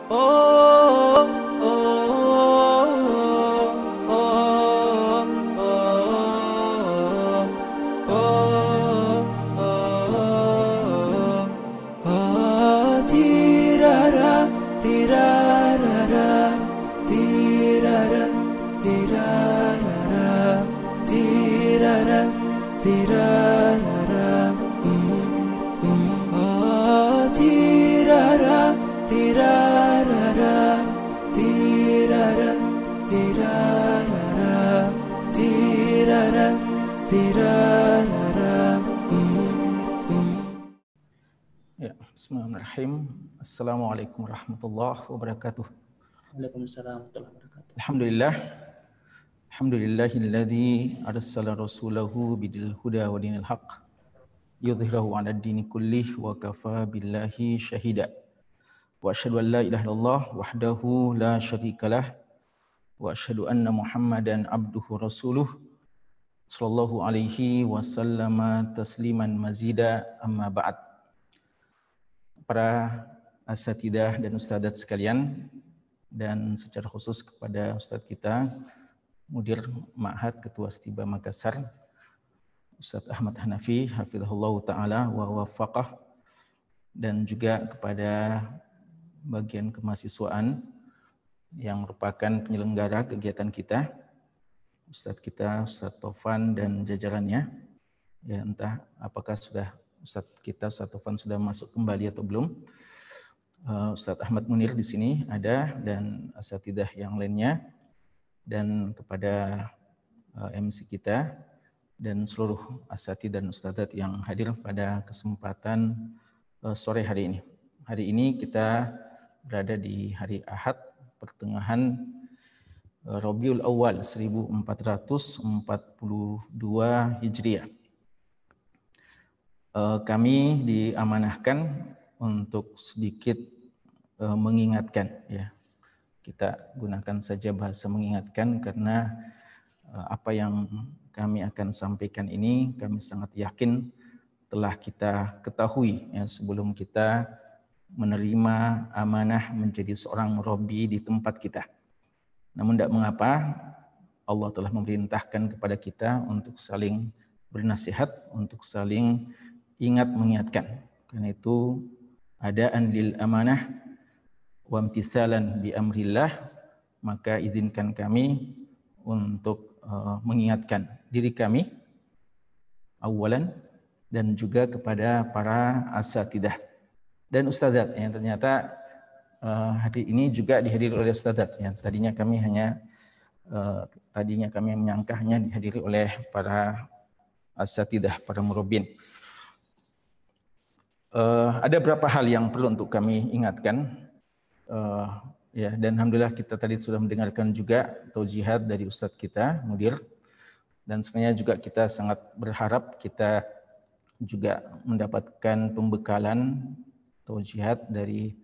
Oh, oh, oh, tirara, tirarara, tirara, tirarara, tirara, tirarara. Tirara, tirarara, tirara, tirarara, tirara, tirarara. Ya, bismillahirrahmanirrahim. Assalamualaikum warahmatullahi wabarakatuh. Waalaikumsalam warahmatullahi wabarakatuh. Alhamdulillah. Alhamdulillahilladzi arsala rasulahu bidil huda wa dinil haqq yudhhirahu 'ala ad-dini kullih wa kafa billahi syahida. Wa asyhadu an la ilaha illallah wahdahu la syarikalah wa asyhadu anna Muhammadan abduhu rasuluh sallallahu alaihi wasallama tasliman mazida amma ba'd. Para asatidah dan ustadzat sekalian, dan secara khusus kepada ustadz kita Mudir Ma'had Ketua Stiba Makassar, Ustadz Ahmad Hanafi hafizahullah ta'ala wa wafaqah, dan juga kepada bagian kemahasiswaan yang merupakan penyelenggara kegiatan kita, Ustadz kita, Ustadz Taufan dan jajarannya. Ya, entah apakah sudah Ustadz kita, Ustadz Taufan sudah masuk kembali atau belum. Ustadz Ahmad Munir di sini ada, dan asatidah yang lainnya, dan kepada MC kita dan seluruh asatidah dan ustadzat yang hadir pada kesempatan sore hari ini. Hari ini kita berada di hari Ahad pertengahan Rabiul Awal 1442 Hijriah. Kami diamanahkan untuk sedikit mengingatkan, ya. Kita gunakan saja bahasa mengingatkan karena apa yang kami akan sampaikan ini kami sangat yakin telah kita ketahui, ya, sebelum kita menerima amanah menjadi seorang murabbi di tempat kita. Namun tidak mengapa, Allah telah memerintahkan kepada kita untuk saling bernasihat, untuk saling ingat mengingatkan. Karena itu adaan lil amanah wa imtithalan bi amrillah, maka izinkan kami untuk mengingatkan diri kami awalan, dan juga kepada para asatidah dan ustadzat yang ternyata hari ini juga dihadiri oleh ustadzat. Ya, tadinya kami menyangka hanya dihadiri oleh para asatidah, para murabbin. Ada beberapa hal yang perlu untuk kami ingatkan. Ya, dan alhamdulillah kita tadi sudah mendengarkan juga taujihat dari ustadz kita Mudir, dan sebenarnya juga kita sangat berharap kita juga mendapatkan pembekalan taujihat dari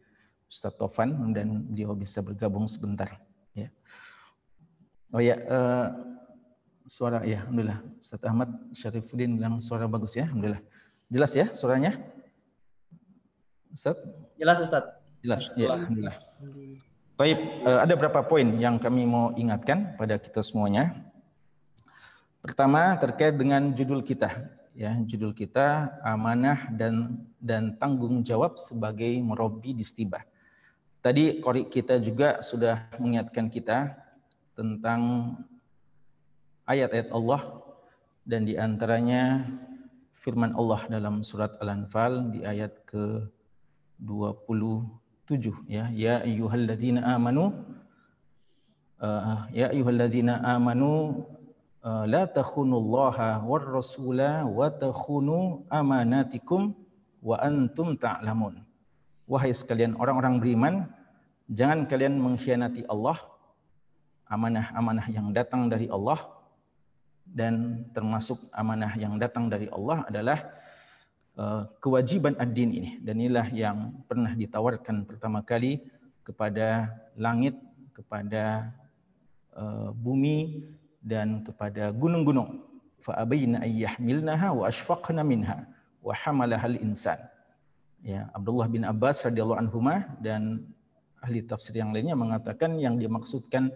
Ustadz Taufan, dan dia bisa bergabung sebentar, ya. Oh ya, suara ya, alhamdulillah Ustadz Ahmad Syarifuddin bilang suara bagus, ya, alhamdulillah. Jelas ya suaranya, Ustadz? Jelas Ustadz. Jelas, ya, alhamdulillah. Baik, ada beberapa poin yang kami mau ingatkan pada kita semuanya. Pertama, terkait dengan judul kita, ya, judul kita amanah dan tanggung jawab sebagai murabbi di Stiba. Tadi qori kita juga sudah mengingatkan kita tentang ayat-ayat Allah, dan di antaranya firman Allah dalam surat Al-Anfal di ayat ke-27, ya, ya ayyuhalladzina amanu la takhunullaha war rasula wa takhunu amanatikum wa antum ta'lamun. Wahai sekalian orang-orang beriman, jangan kalian mengkhianati Allah, amanah-amanah yang datang dari Allah, dan termasuk amanah yang datang dari Allah adalah kewajiban ad-din ini, dan inilah yang pernah ditawarkan pertama kali kepada langit, kepada bumi, dan kepada gunung-gunung. Fa abayna ayyahmilnaha wa ashfaqna minha wa hamalahal insan. Ya, Abdullah bin Abbas radhiyallahu anhuma dan ahli tafsir yang lainnya mengatakan yang dimaksudkan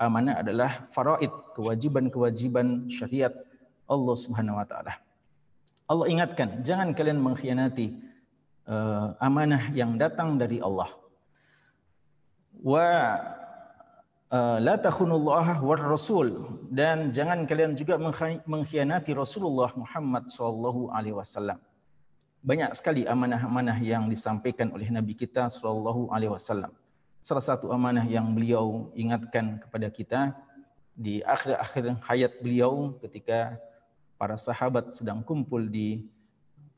amanah adalah faraid, kewajiban-kewajiban syariat Allah Subhanahu wa taala. Allah ingatkan, jangan kalian mengkhianati amanah yang datang dari Allah. Wa la takhunullaha war rasul, dan jangan kalian juga mengkhianati Rasulullah Muhammad sallallahu alaihi wasallam. Banyak sekali amanah-amanah yang disampaikan oleh Nabi kita sallallahu alaihi wasallam. Salah satu amanah yang beliau ingatkan kepada kita di akhir-akhir hayat beliau ketika para sahabat sedang kumpul di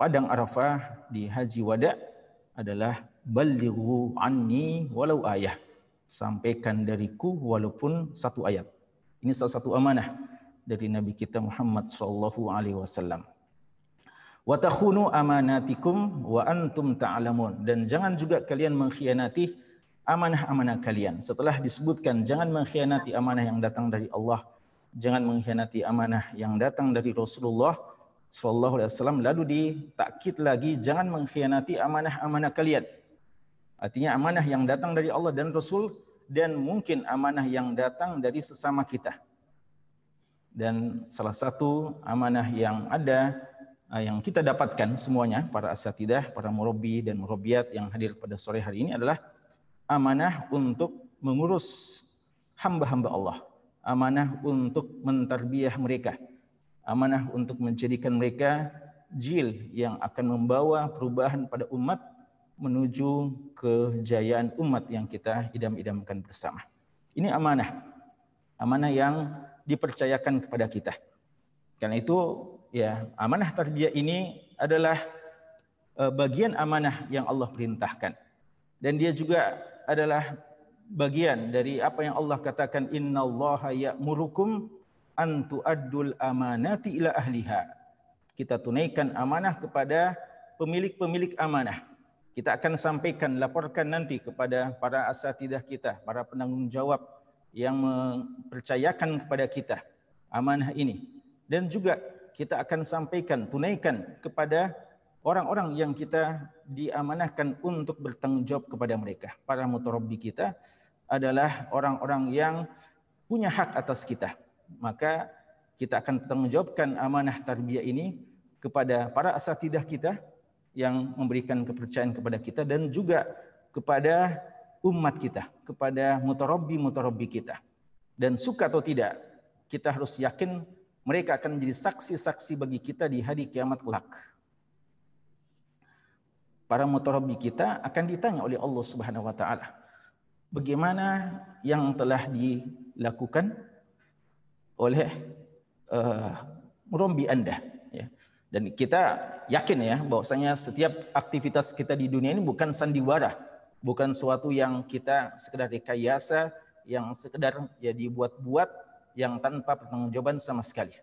Padang Arafah di Haji Wada adalah balighu anni walau ayah. Sampaikan dariku walaupun satu ayat. Ini salah satu amanah dari Nabi kita Muhammad sallallahu alaihi wasallam. Wa takhunu amanatikum wa antum ta'lamun, dan jangan juga kalian mengkhianati amanah-amanah kalian. Setelah disebutkan jangan mengkhianati amanah yang datang dari Allah, jangan mengkhianati amanah yang datang dari Rasulullah sallallahu alaihi wasallam, lalu ditakkid lagi jangan mengkhianati amanah-amanah kalian. Artinya amanah yang datang dari Allah dan Rasul, dan mungkin amanah yang datang dari sesama kita. Dan salah satu amanah yang ada, yang kita dapatkan semuanya, para asatidah, para murabbi dan murabbiyat yang hadir pada sore hari ini, adalah amanah untuk mengurus hamba-hamba Allah, amanah untuk mentarbiyah mereka, amanah untuk menjadikan mereka jil yang akan membawa perubahan pada umat menuju kejayaan umat yang kita idam-idamkan bersama. Ini amanah, amanah yang dipercayakan kepada kita. Karena itu ya, amanah tarbiyah ini adalah bagian amanah yang Allah perintahkan, dan dia juga adalah bagian dari apa yang Allah katakan, innallaha ya'murukum an tu'addul amanati ila ahliha. Kita tunaikan amanah kepada pemilik-pemilik amanah. Kita akan sampaikan, laporkan nanti kepada para asatidah kita, para penanggung jawab yang mempercayakan kepada kita amanah ini. Dan juga kita akan sampaikan, tunaikan kepada orang-orang yang kita diamanahkan untuk bertanggung jawab kepada mereka. Para mutarabbi kita adalah orang-orang yang punya hak atas kita. Maka kita akan bertanggung jawabkan amanah tarbiyah ini kepada para asatidah kita yang memberikan kepercayaan kepada kita, dan juga kepada umat kita, kepada mutarabbi kita. Dan suka atau tidak, kita harus yakin mereka akan menjadi saksi-saksi bagi kita di hari kiamat kelak. Para mutarabbi kita akan ditanya oleh Allah Subhanahu wa taala, bagaimana yang telah dilakukan oleh murabbi Anda, ya. Dan kita yakin ya bahwasanya setiap aktivitas kita di dunia ini bukan sandiwara, bukan suatu yang kita sekedar rekayasa, yang sekedar ya dibuat-buat, yang tanpa pertanggungjawaban sama sekali.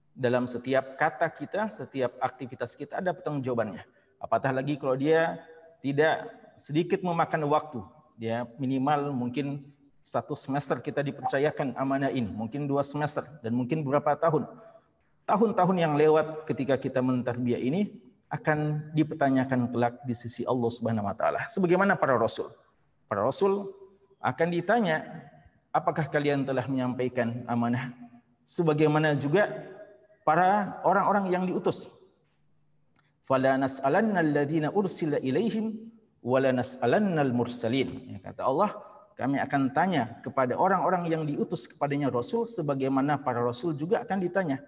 Dalam setiap kata kita, setiap aktivitas kita ada pertanggungjawabannya. Apatah lagi kalau dia tidak sedikit memakan waktu, dia minimal mungkin 1 semester kita dipercayakan amanah ini, mungkin 2 semester, dan mungkin beberapa tahun. Tahun-tahun yang lewat ketika kita mentarbiyah ini akan dipertanyakan kelak di sisi Allah Subhanahu wa taala. Sebagaimana para rasul. Para rasul akan ditanya, apakah kalian telah menyampaikan amanah? Sebagaimana juga para orang-orang yang diutus. Fala nas'alannal ladzina ursila ilaihim wala nas'alannal mursalin. Ya, kata Allah, kami akan tanya kepada orang-orang yang diutus kepadanya rasul sebagaimana para rasul juga akan ditanya.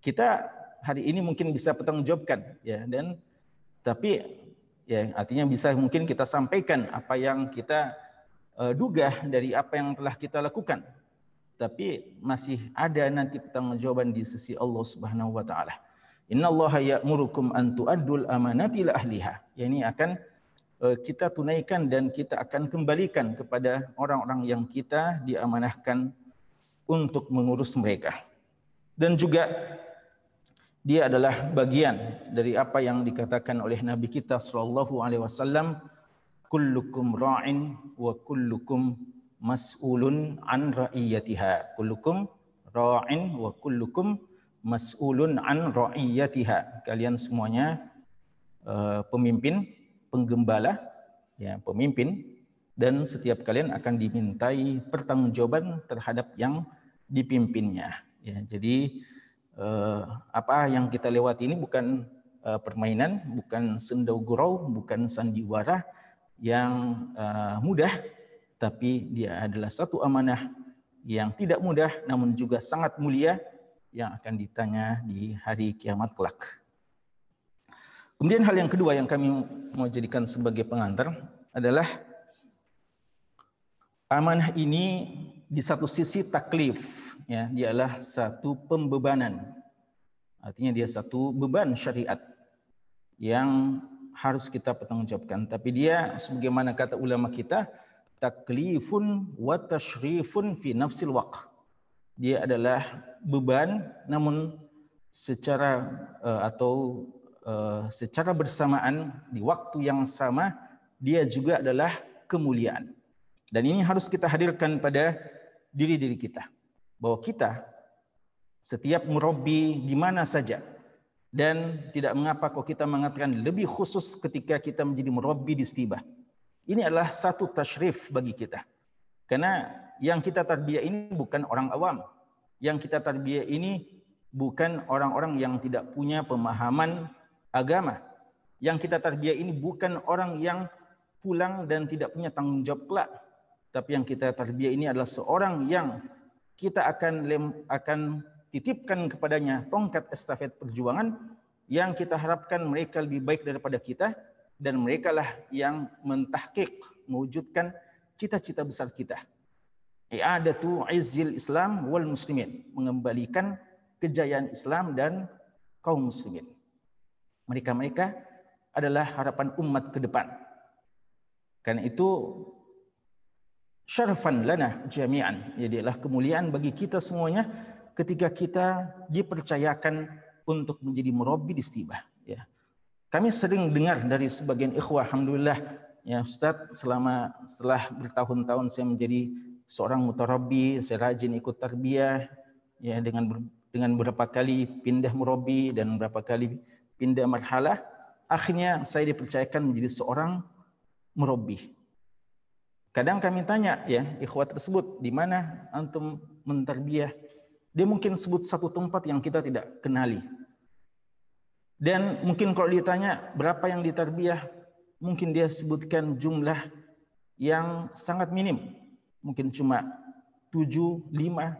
Kita hari ini mungkin bisa pertanggungjawabkan, ya, dan tapi ya artinya bisa mungkin kita sampaikan apa yang kita duga dari apa yang telah kita lakukan, tapi masih ada nanti pertanggungjawaban di sisi Allah Subhanahu wa taala. Innallaha ya'murukum an tu'addul amanati ila ahliha. Ya, ini akan kita tunaikan dan kita akan kembalikan kepada orang-orang yang kita diamanahkan untuk mengurus mereka. Dan juga dia adalah bagian dari apa yang dikatakan oleh Nabi kita sallallahu alaihi wasallam, kullukum ra'in wa kullukum mas'ulun an ra'iyatiha. Kullukum ra'in wa kullukum mas'ulun an ra'iyatiha. Kalian semuanya pemimpin, penggembala, ya, pemimpin, dan setiap kalian akan dimintai pertanggungjawaban terhadap yang dipimpinnya. Ya, jadi apa yang kita lewati ini bukan permainan, bukan sendau gurau, bukan sandiwara yang mudah, tapi dia adalah satu amanah yang tidak mudah namun juga sangat mulia yang akan ditanya di hari kiamat kelak. Kemudian hal yang kedua yang kami mau jadikan sebagai pengantar adalah amanah ini di satu sisi taklif, ya, dialah satu pembebanan. Artinya dia satu beban syariat yang harus kita pertanggungjawabkan. Tapi dia sebagaimana kata ulama kita, taklifun wa tashrifun fi nafsil waqt. Dia adalah beban namun secara secara bersamaan di waktu yang sama dia juga adalah kemuliaan. Dan ini harus kita hadirkan pada diri-diri kita, bahwa kita setiap murabbi di mana saja, dan tidak mengapa kalau kita mengatakan lebih khusus ketika kita menjadi murabbi di Istibah. Ini adalah satu tasyrif bagi kita. Karena yang kita tarbiyah ini bukan orang awam. Yang kita tarbiyah ini bukan orang-orang yang tidak punya pemahaman agama. Yang kita tarbiyah ini bukan orang yang pulang dan tidak punya tanggung jawab kelak. Tapi yang kita tarbiyah ini adalah seorang yang kita akan titipkan kepadanya tongkat estafet perjuangan yang kita harapkan mereka lebih baik daripada kita, dan merekalah yang mentahqiq, mewujudkan cita-cita besar kita. I'adatu izzil Islam wal muslimin, mengembalikan kejayaan Islam dan kaum muslimin. Mereka adalah harapan umat ke depan. Karena itu syarafan lana jami'an, jadilah kemuliaan bagi kita semuanya ketika kita dipercayakan untuk menjadi murabbi di Istibah. Ya. Kami sering dengar dari sebagian ikhwah, alhamdulillah, ya Ustaz, setelah bertahun-tahun saya menjadi seorang mutarabbi, saya rajin ikut tarbiyah, ya dengan beberapa kali pindah murabbi dan beberapa kali pindah marhalah, akhirnya saya dipercayakan menjadi seorang murabbi. Kadang kami tanya, ya ikhwah tersebut, di mana antum mentarbiyah? Dia mungkin sebut satu tempat yang kita tidak kenali. Dan mungkin kalau ditanya berapa yang ditarbiyah, mungkin dia sebutkan jumlah yang sangat minim. Mungkin cuma 7, 5,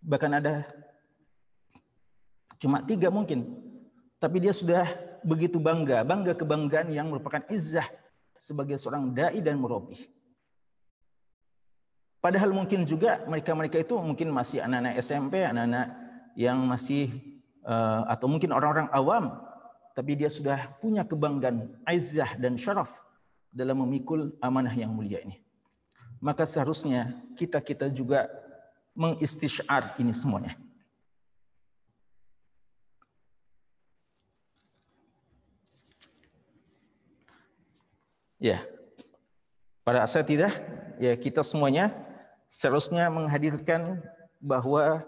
bahkan ada cuma 3 mungkin. Tapi dia sudah begitu bangga kebanggaan yang merupakan izzah sebagai seorang da'i dan murabbi. Padahal mungkin juga mereka itu mungkin masih anak-anak SMP, anak-anak yang masih atau mungkin orang-orang awam, tapi dia sudah punya kebanggaan, izzah dan syaraf dalam memikul amanah yang mulia ini. Maka seharusnya kita juga mengistisyar ini semuanya. Ya, para asatidzah, ya kita semuanya seharusnya menghadirkan bahwa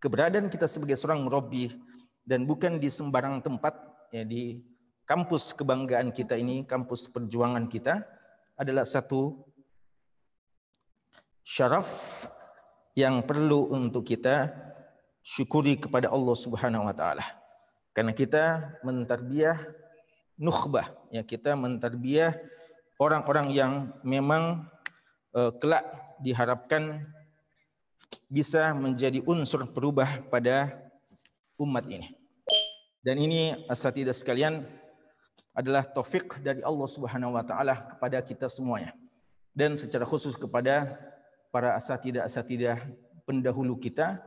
keberadaan kita sebagai seorang murabbi dan bukan di sembarang tempat, ya di kampus kebanggaan kita ini, kampus perjuangan kita, adalah satu syaraf yang perlu untuk kita syukuri kepada Allah Subhanahu wa taala. Karena kita mentarbiyah nukhbah, ya kita mentarbiyah orang-orang yang memang kelak diharapkan bisa menjadi unsur perubah pada umat ini. Dan ini asatidzah sekalian adalah taufik dari Allah Subhanahu wa taala kepada kita semuanya. Dan secara khusus kepada para asatidzah pendahulu kita,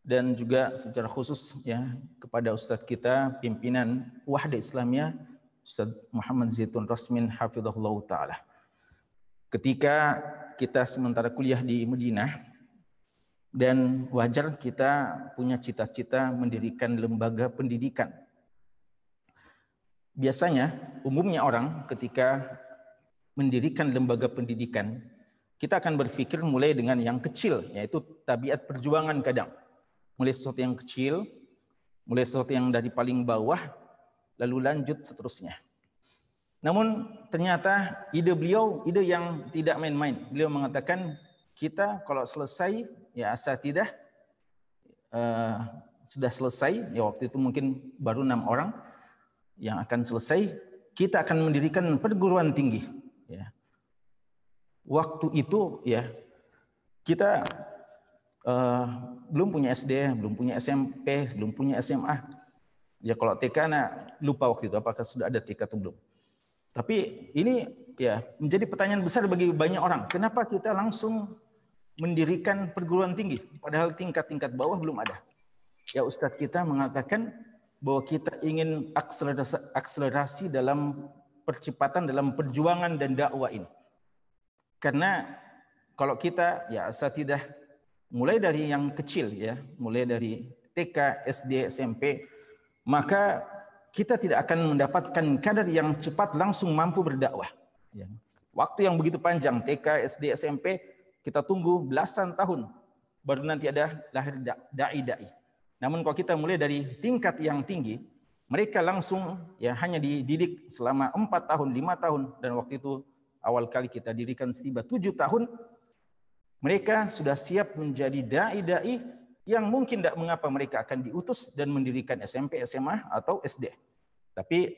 dan juga secara khusus ya kepada ustadz kita pimpinan Wahda Islamiyah Ustaz Muhammad Zaitun Rasmin hafizahullah taala. Ketika kita sementara kuliah di Madinah, dan wajar kita punya cita-cita mendirikan lembaga pendidikan. Biasanya, umumnya orang ketika mendirikan lembaga pendidikan, kita akan berpikir mulai dengan yang kecil, yaitu tabiat perjuangan kadang. Mulai sesuatu yang kecil, mulai sesuatu yang dari paling bawah, lalu lanjut seterusnya. Namun ternyata ide beliau ide yang tidak main-main. Beliau mengatakan kita kalau selesai ya asatidah sudah selesai, ya waktu itu mungkin baru 6 orang yang akan selesai, kita akan mendirikan perguruan tinggi. Ya. Waktu itu ya kita belum punya SD, belum punya SMP, belum punya SMA. Ya kalau TK lupa waktu itu apakah sudah ada TK atau belum. Tapi ini ya menjadi pertanyaan besar bagi banyak orang. Kenapa kita langsung mendirikan perguruan tinggi padahal tingkat-tingkat bawah belum ada? Ya Ustadz kita mengatakan bahwa kita ingin akselerasi dalam percepatan dalam perjuangan dan dakwah ini. Karena kalau kita ya asatidah mulai dari yang kecil ya, mulai dari TK, SD, SMP, maka kita tidak akan mendapatkan kader yang cepat langsung mampu berdakwah. Ya. Waktu yang begitu panjang, TK, SD, SMP, kita tunggu belasan tahun baru nanti ada lahir dai-dai. Namun kalau kita mulai dari tingkat yang tinggi, mereka langsung ya hanya dididik selama 4 tahun, 5 tahun, dan waktu itu awal kali kita dirikan setiba 7 tahun, mereka sudah siap menjadi dai-dai yang mungkin tidak mengapa mereka akan diutus dan mendirikan SMP, SMA, atau SD. Tapi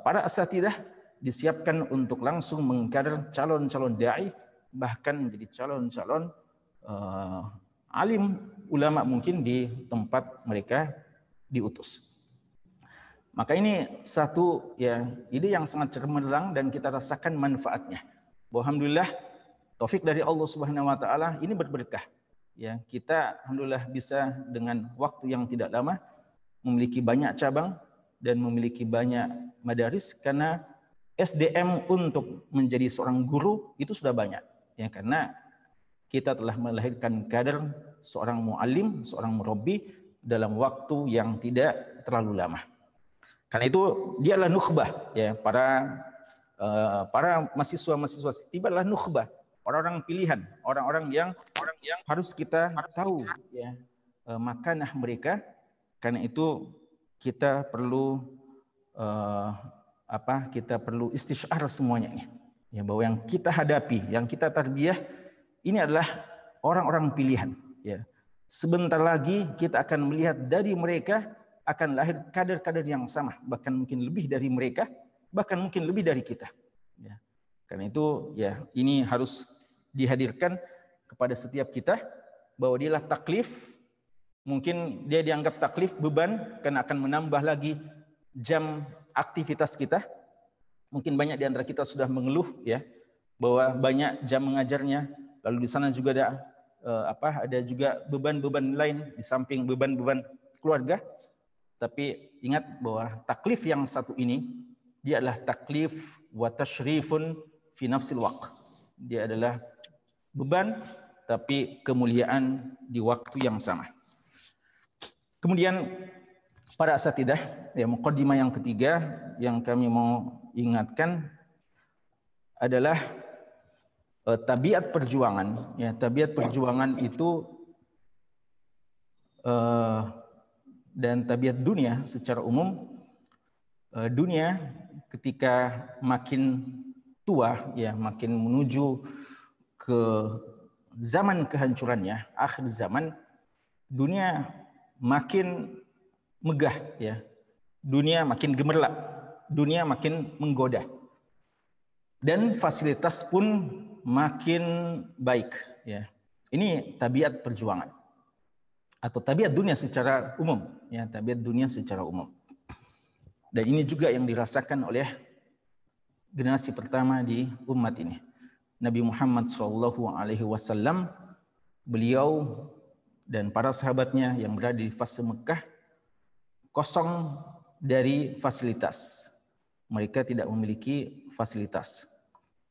para asatidah disiapkan untuk langsung mengkader calon-calon da'i, bahkan menjadi calon-calon alim ulama mungkin di tempat mereka diutus. Maka ini satu ya ide yang sangat cemerlang dan kita rasakan manfaatnya. Alhamdulillah taufik dari Allah Subhanahu wa taala ini berberkah. Ya, kita alhamdulillah bisa dengan waktu yang tidak lama memiliki banyak cabang dan memiliki banyak madaris karena SDM untuk menjadi seorang guru itu sudah banyak. Ya, karena kita telah melahirkan kader seorang muallim, seorang murabbi dalam waktu yang tidak terlalu lama. Karena itu dia adalah nukhbah ya, para mahasiswa-mahasiswa tibalah nukhbah, orang-orang pilihan, orang-orang yang harus kita tahu ya makanah mereka. Karena itu kita perlu kita perlu istisyar semuanya ini. Ya, bahwa yang kita hadapi, yang kita tarbiyah ini adalah orang-orang pilihan ya. Sebentar lagi kita akan melihat dari mereka akan lahir kader-kader yang sama, bahkan mungkin lebih dari mereka, bahkan mungkin lebih dari kita. Ya. Karena itu ya ini harus dihadirkan kepada setiap kita bahwa dialah taklif. Mungkin dia dianggap taklif beban karena akan menambah lagi jam aktivitas kita. Mungkin banyak di antara kita sudah mengeluh ya bahwa banyak jam mengajarnya. Lalu di sana juga ada juga beban-beban lain di samping beban-beban keluarga. Tapi ingat bahwa taklif yang satu ini dia adalah taklif wa tasyrifun fi nafsil waqt. Dia adalah beban tapi kemuliaan di waktu yang sama. Kemudian para asatidah, ya muqaddimah yang ketiga yang kami mau ingatkan adalah tabiat perjuangan. Ya, tabiat perjuangan itu dan tabiat dunia secara umum. Dunia ketika makin tua, ya makin menuju ke zaman kehancurannya, akhir zaman, dunia makin megah, ya, dunia makin gemerlap, dunia makin menggoda, dan fasilitas pun makin baik. Ya, ini tabiat perjuangan atau tabiat dunia secara umum, ya, tabiat dunia secara umum. Dan ini juga yang dirasakan oleh generasi pertama di umat ini. Nabi Muhammad SAW, beliau dan para sahabatnya yang berada di fase Mekah kosong dari fasilitas. Mereka tidak memiliki fasilitas.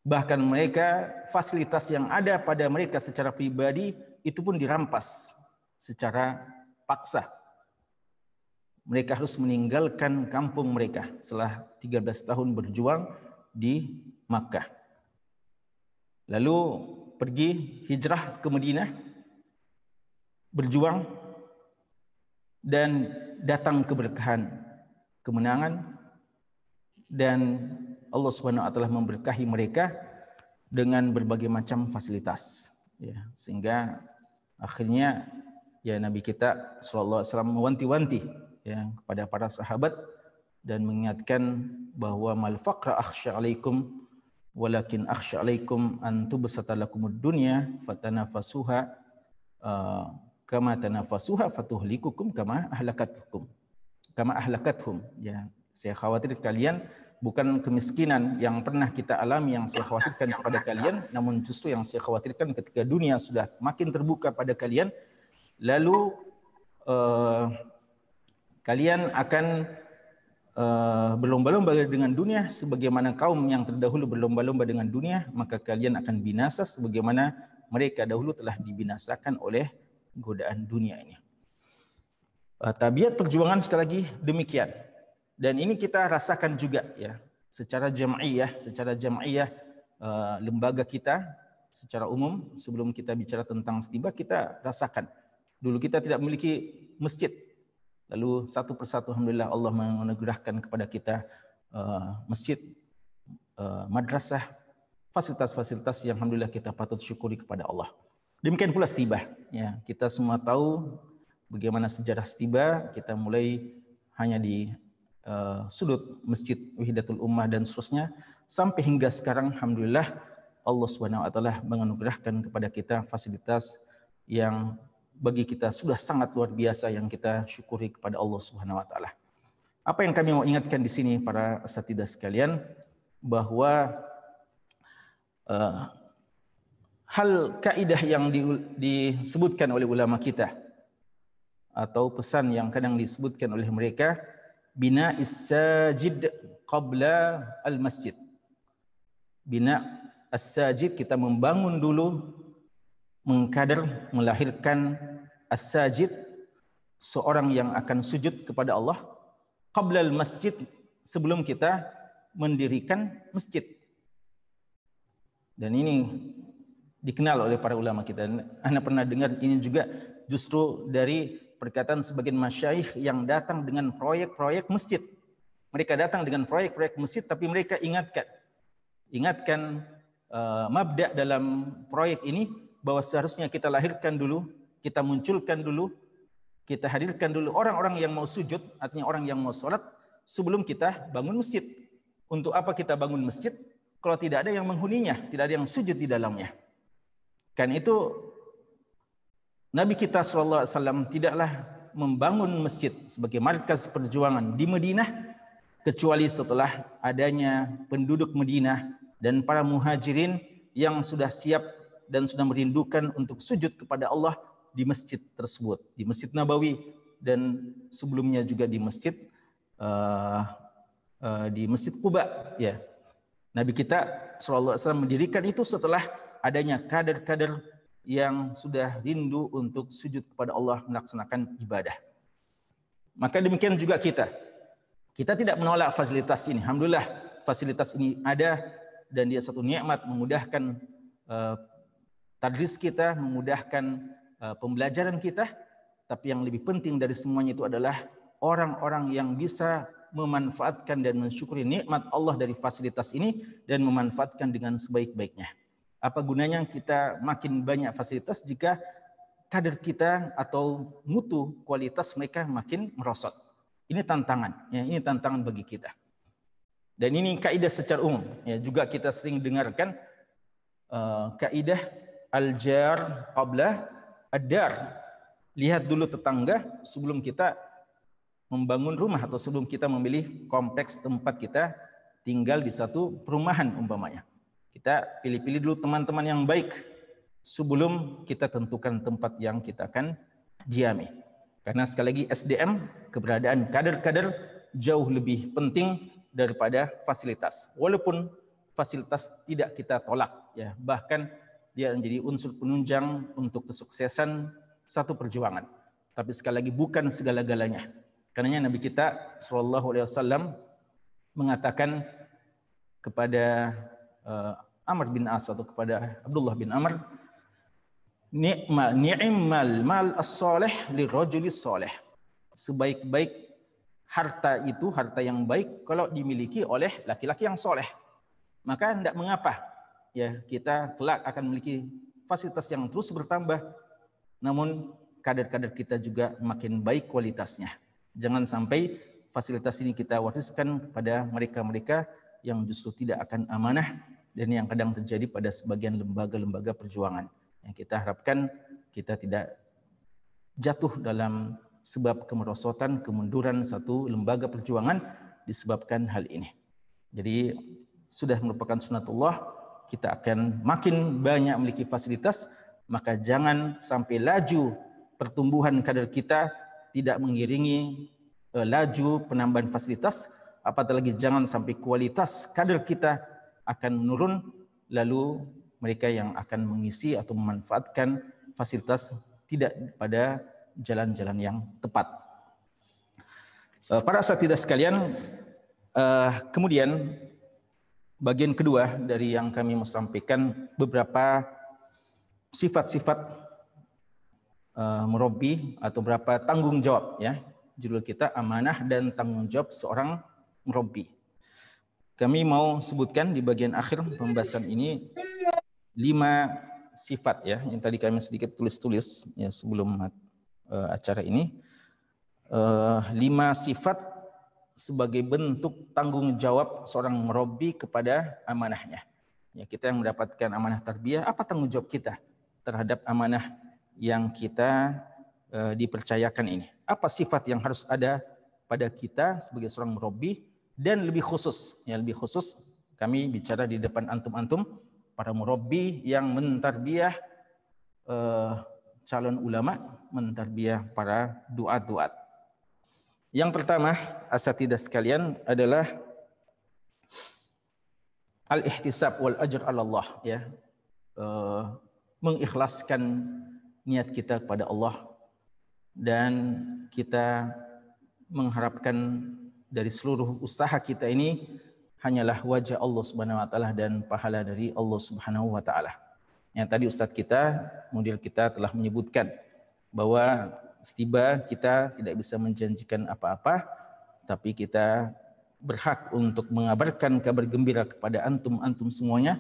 Bahkan mereka fasilitas yang ada pada mereka secara pribadi itu pun dirampas secara paksa. Mereka harus meninggalkan kampung mereka setelah 13 tahun berjuang di Makkah. Lalu pergi hijrah ke Madinah, berjuang, dan datang keberkahan, kemenangan, dan Allah Subhanahu wa taala memberkahi mereka dengan berbagai macam fasilitas, ya, sehingga akhirnya ya Nabi kita sallallahu alaihi wasallam mewanti-wanti ya kepada para sahabat dan mengingatkan bahwa mal faqra akhsha alaikum walakin akhsha alaikum an tubsata lakumud dunya fatanafasuha kama tanafasuha fatuhlikukum kama ahlakathum. Ya, saya khawatir kalian bukan kemiskinan yang pernah kita alami yang saya khawatirkan kepada kalian, namun justru yang saya khawatirkan ketika dunia sudah makin terbuka pada kalian, lalu kalian akan berlomba-lomba dengan dunia sebagaimana kaum yang terdahulu berlomba-lomba dengan dunia, maka kalian akan binasa sebagaimana mereka dahulu telah dibinasakan oleh godaan dunia ini. Tabiat perjuangan sekali lagi demikian, dan ini kita rasakan juga ya secara jam'iyah lembaga kita secara umum. Sebelum kita bicara tentang Stiba, kita rasakan dulu kita tidak memiliki masjid. Lalu satu persatu alhamdulillah Allah menganugerahkan kepada kita masjid, madrasah, fasilitas-fasilitas yang alhamdulillah kita patut syukuri kepada Allah. Demikian pula Stiba. Ya, kita semua tahu bagaimana sejarah Stiba. Kita mulai hanya di sudut Masjid Wahidatul Ummah dan seterusnya sampai hingga sekarang alhamdulillah Allah Subhanahu wa taala menganugerahkan kepada kita fasilitas yang bagi kita sudah sangat luar biasa yang kita syukuri kepada Allah Subhanahu wa taala. Apa yang kami mau ingatkan di sini para asatidzah sekalian, bahwa hal kaidah yang disebutkan oleh ulama kita atau pesan yang kadang disebutkan oleh mereka, bina as-sajid qabla al-masjid. Bina as-sajid, kita membangun dulu, mengkader, melahirkan as-sajid, seorang yang akan sujud kepada Allah, qabla al-masjid, sebelum kita mendirikan masjid. Dan ini dikenal oleh para ulama kita. Anda pernah dengar ini juga justru dari perkataan sebagian masyayikh yang datang dengan proyek-proyek masjid. Mereka datang dengan proyek-proyek masjid, tapi mereka ingatkan mabda dalam proyek ini bahwa seharusnya kita lahirkan dulu, kita munculkan dulu, kita hadirkan dulu orang-orang yang mau sujud, artinya orang yang mau sholat, sebelum kita bangun masjid. Untuk apa kita bangun masjid kalau tidak ada yang menghuninya, tidak ada yang sujud di dalamnya? Kan itu Nabi kita SAW tidaklah membangun masjid sebagai markas perjuangan di Madinah kecuali setelah adanya penduduk Madinah dan para muhajirin yang sudah siap dan sudah merindukan untuk sujud kepada Allah di masjid tersebut, di Masjid Nabawi, dan sebelumnya juga di Masjid Quba. Ya, Nabi kita SAW mendirikan itu setelah adanya kader-kader yang sudah rindu untuk sujud kepada Allah, melaksanakan ibadah. Maka demikian juga kita tidak menolak fasilitas ini. Alhamdulillah fasilitas ini ada dan dia satu nikmat, memudahkan tadris kita, memudahkan pembelajaran kita. Tapi yang lebih penting dari semuanya itu adalah orang-orang yang bisa memanfaatkan dan mensyukuri nikmat Allah dari fasilitas ini dan memanfaatkan dengan sebaik-baiknya. Apa gunanya kita makin banyak fasilitas jika kader kita atau mutu kualitas mereka makin merosot? Ini tantangan, ya, ini tantangan bagi kita. Dan ini kaidah secara umum, ya, juga kita sering dengarkan kaidah al-jar qabla ad-dar. Lihat dulu tetangga sebelum kita membangun rumah atau sebelum kita memilih kompleks tempat kita tinggal di satu perumahan umpamanya. Kita pilih-pilih dulu teman-teman yang baik sebelum kita tentukan tempat yang kita akan diami. Karena sekali lagi SDM, keberadaan kader-kader jauh lebih penting daripada fasilitas. Walaupun fasilitas tidak kita tolak, ya, bahkan dia menjadi unsur penunjang untuk kesuksesan satu perjuangan. Tapi sekali lagi bukan segala-galanya. Karena Nabi kita SAW mengatakan kepada Amr bin As atau kepada Abdullah bin Amr, ni'mal mal as-salih lirrajulis salih. Sebaik-baik harta itu, harta yang baik kalau dimiliki oleh laki-laki yang soleh, maka tidak mengapa ya kita kelak akan memiliki fasilitas yang terus bertambah, namun kader-kader kita juga makin baik kualitasnya. Jangan sampai fasilitas ini kita wariskan kepada mereka-mereka yang justru tidak akan amanah, dan yang kadang terjadi pada sebagian lembaga-lembaga perjuangan. Yang kita harapkan kita tidak jatuh dalam sebab kemerosotan, kemunduran satu lembaga perjuangan disebabkan hal ini. Jadi sudah merupakan sunatullah, kita akan makin banyak memiliki fasilitas, maka jangan sampai laju pertumbuhan kader kita tidak mengiringi laju penambahan fasilitas, apalagi jangan sampai kualitas kader kita akan menurun, lalu mereka yang akan mengisi atau memanfaatkan fasilitas tidak pada jalan-jalan yang tepat. Para asatidzah sekalian, kemudian bagian kedua dari yang kami mau sampaikan, beberapa sifat-sifat murabbi atau beberapa tanggung jawab, ya. Judul kita amanah dan tanggung jawab seorang murabbi. Kami mau sebutkan di bagian akhir pembahasan ini 5 sifat, ya, yang tadi kami sedikit tulis-tulis ya sebelum acara ini. 5 sifat sebagai bentuk tanggung jawab seorang murabbi kepada amanahnya. Ya, kita yang mendapatkan amanah tarbiyah, apa tanggung jawab kita terhadap amanah yang kita dipercayakan ini? Apa sifat yang harus ada pada kita sebagai seorang murabbi? Dan lebih khusus, ya lebih khusus kami bicara di depan antum-antum para murabbi yang mentarbiyah calon ulama, mentarbiyah para duat-duat. Yang pertama, asatidzah sekalian, adalah al-ihtisab wal ajr ala Allah, ya. Mengikhlaskan niat kita kepada Allah, dan kita mengharapkan dari seluruh usaha kita ini hanyalah wajah Allah Subhanahu wa taala dan pahala dari Allah Subhanahu wa taala. Yang tadi Ustadz kita, mudir kita telah menyebutkan bahwa setiba kita tidak bisa menjanjikan apa-apa, tapi kita berhak untuk mengabarkan kabar gembira kepada antum-antum semuanya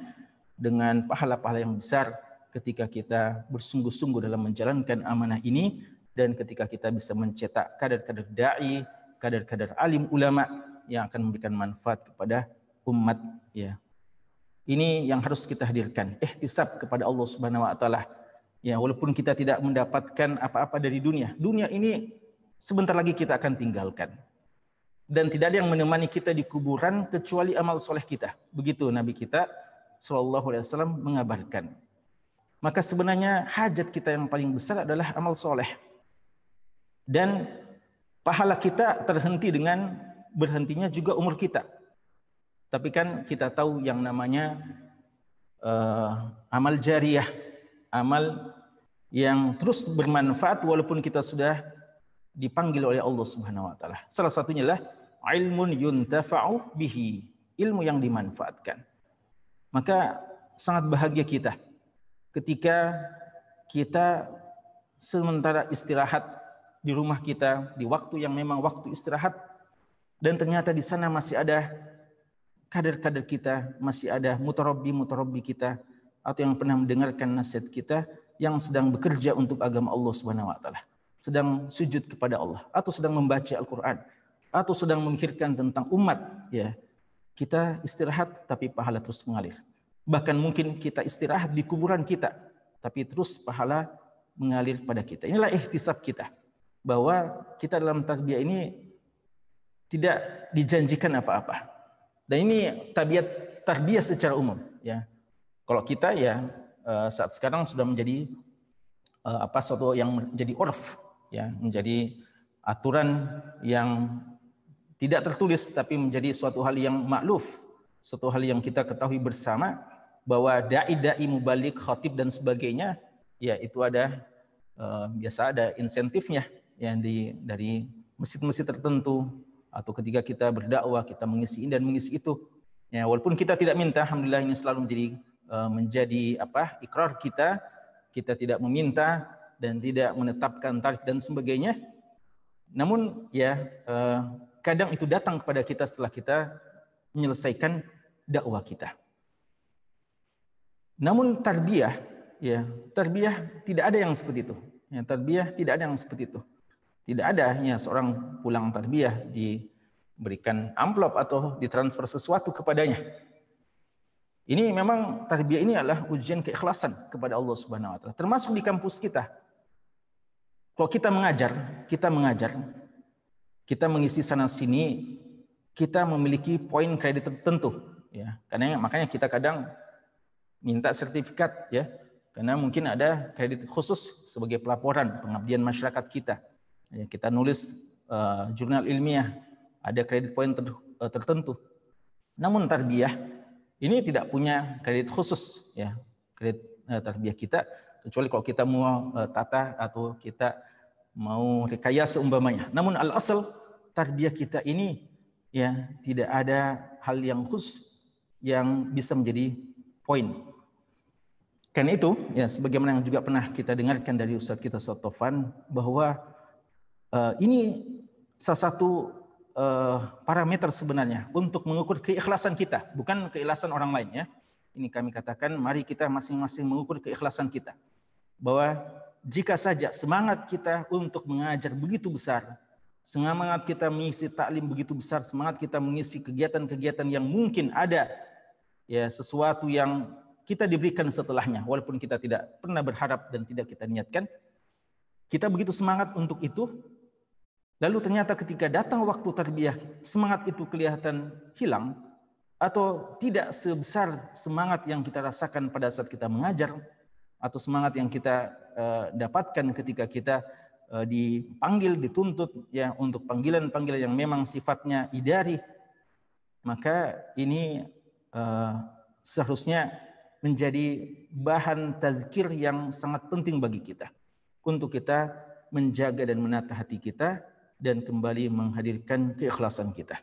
dengan pahala-pahala yang besar ketika kita bersungguh-sungguh dalam menjalankan amanah ini, dan ketika kita bisa mencetak kader-kader dai, kader-kader alim ulama yang akan memberikan manfaat kepada umat, ya. Ini yang harus kita hadirkan, ihtisab kepada Allah Subhanahu wa taala. Ya, walaupun kita tidak mendapatkan apa-apa dari dunia. Dunia ini sebentar lagi kita akan tinggalkan. Dan tidak ada yang menemani kita di kuburan kecuali amal soleh kita. Begitu Nabi kita sallallahu alaihi wasallam mengabarkan. Maka sebenarnya hajat kita yang paling besar adalah amal soleh. Dan pahala kita terhenti dengan berhentinya juga umur kita. Tapi kan kita tahu yang namanya amal jariyah, amal yang terus bermanfaat walaupun kita sudah dipanggil oleh Allah Subhanahu wa taala. Salah satunya adalah ilmun yuntafa'u bihi, ilmu yang dimanfaatkan. Maka sangat bahagia kita ketika kita sementara istirahat di rumah kita, di waktu yang memang waktu istirahat, dan ternyata di sana masih ada kader-kader kita, masih ada mutarabbi kita, atau yang pernah mendengarkan nasihat kita, yang sedang bekerja untuk agama Allah Subhanahu wa taala, sedang sujud kepada Allah, atau sedang membaca Al-Qur'an, atau sedang memikirkan tentang umat, ya. Kita istirahat tapi pahala terus mengalir. Bahkan mungkin kita istirahat di kuburan kita, tapi terus pahala mengalir pada kita. Inilah ihtisab kita, bahwa kita dalam tarbiyah ini tidak dijanjikan apa-apa. Dan ini tabiat tarbiyah secara umum, ya. Kalau kita, ya, saat sekarang sudah menjadi suatu yang menjadi urf, ya, menjadi aturan yang tidak tertulis tapi menjadi suatu hal yang makluf, suatu hal yang kita ketahui bersama bahwa dai mubaligh, khatib dan sebagainya, ya itu ada biasa ada insentifnya, yang dari masjid-masjid tertentu, atau ketika kita berdakwah kita mengisi ini dan mengisi itu, ya, walaupun kita tidak minta, alhamdulillah ini selalu menjadi ikrar kita tidak meminta dan tidak menetapkan tarif dan sebagainya. Namun, ya, kadang itu datang kepada kita setelah kita menyelesaikan dakwah kita. Namun tarbiyah, ya, tarbiyah tidak ada yang seperti itu. Ya, tarbiyah tidak ada yang seperti itu. Tidak ada ya seorang pulang tarbiyah diberikan amplop atau ditransfer sesuatu kepadanya. Ini memang tarbiyah ini adalah ujian keikhlasan kepada Allah Subhanahu wa taala. Termasuk di kampus kita. Kalau kita mengajar, kita mengisi sana sini, kita memiliki poin kredit tertentu, ya. Karena makanya kita kadang minta sertifikat, ya. Karena mungkin ada kredit khusus sebagai pelaporan pengabdian masyarakat kita. Ya, kita nulis jurnal ilmiah, ada kredit poin tertentu. Namun tarbiyah ini tidak punya kredit khusus, ya, kredit tarbiyah kita, kecuali kalau kita mau tata atau kita mau rekayasa umpamanya. Namun al-asal tarbiyah kita ini, ya, tidak ada hal yang khusus yang bisa menjadi poin. Karena itu, ya, sebagaimana yang juga pernah kita dengarkan dari Ustadz kita Ustadz Taufan, bahwa ini salah satu parameter sebenarnya untuk mengukur keikhlasan kita, bukan keikhlasan orang lain, ya. Ini kami katakan, mari kita masing-masing mengukur keikhlasan kita. Bahwa jika saja semangat kita untuk mengajar begitu besar, semangat kita mengisi taklim begitu besar, semangat kita mengisi kegiatan-kegiatan yang mungkin ada, ya, sesuatu yang kita diberikan setelahnya, walaupun kita tidak pernah berharap dan tidak kita niatkan, kita begitu semangat untuk itu. Lalu ternyata ketika datang waktu tarbiyah, semangat itu kelihatan hilang atau tidak sebesar semangat yang kita rasakan pada saat kita mengajar, atau semangat yang kita dapatkan ketika kita dipanggil, dituntut, ya, untuk panggilan-panggilan yang memang sifatnya idari. Maka ini seharusnya menjadi bahan tazkir yang sangat penting bagi kita untuk kita menjaga dan menata hati kita dan kembali menghadirkan keikhlasan kita.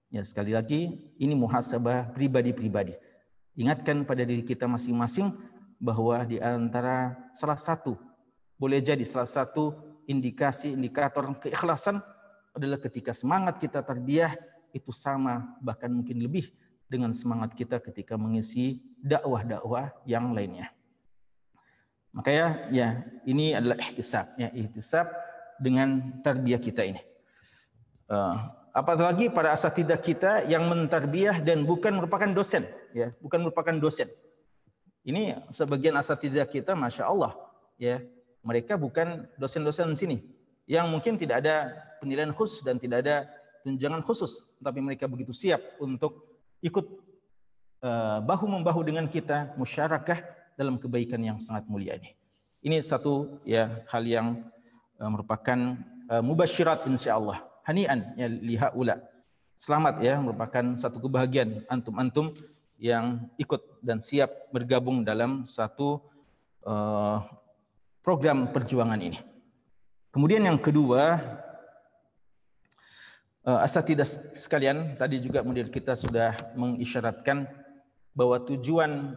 Ya, sekali lagi, ini muhasabah pribadi-pribadi. Ingatkan pada diri kita masing-masing bahwa di antara salah satu, boleh jadi salah satu indikator keikhlasan adalah ketika semangat kita tarbiyah itu sama, bahkan mungkin lebih dengan semangat kita ketika mengisi dakwah-dakwah yang lainnya. Makanya, ya, ini adalah ihtisab, ya, ihtisab dengan tarbiyah kita ini. Apalagi para asatidzah kita yang mentarbiyah dan bukan merupakan dosen, ya, bukan merupakan dosen. Ini sebagian asatidzah kita, masya Allah, ya, mereka bukan dosen-dosen sini, yang mungkin tidak ada penilaian khusus dan tidak ada tunjangan khusus, tapi mereka begitu siap untuk ikut bahu-membahu dengan kita, musyarakah dalam kebaikan yang sangat mulia ini. Ini satu, ya, hal yang merupakan mubasyirat insyaallah. Hani'an ya lihaula. Selamat, ya, merupakan satu kebahagiaan antum-antum yang ikut dan siap bergabung dalam satu program perjuangan ini. Kemudian yang kedua, asatidzah sekalian, tadi juga mudir kita sudah mengisyaratkan bahwa tujuan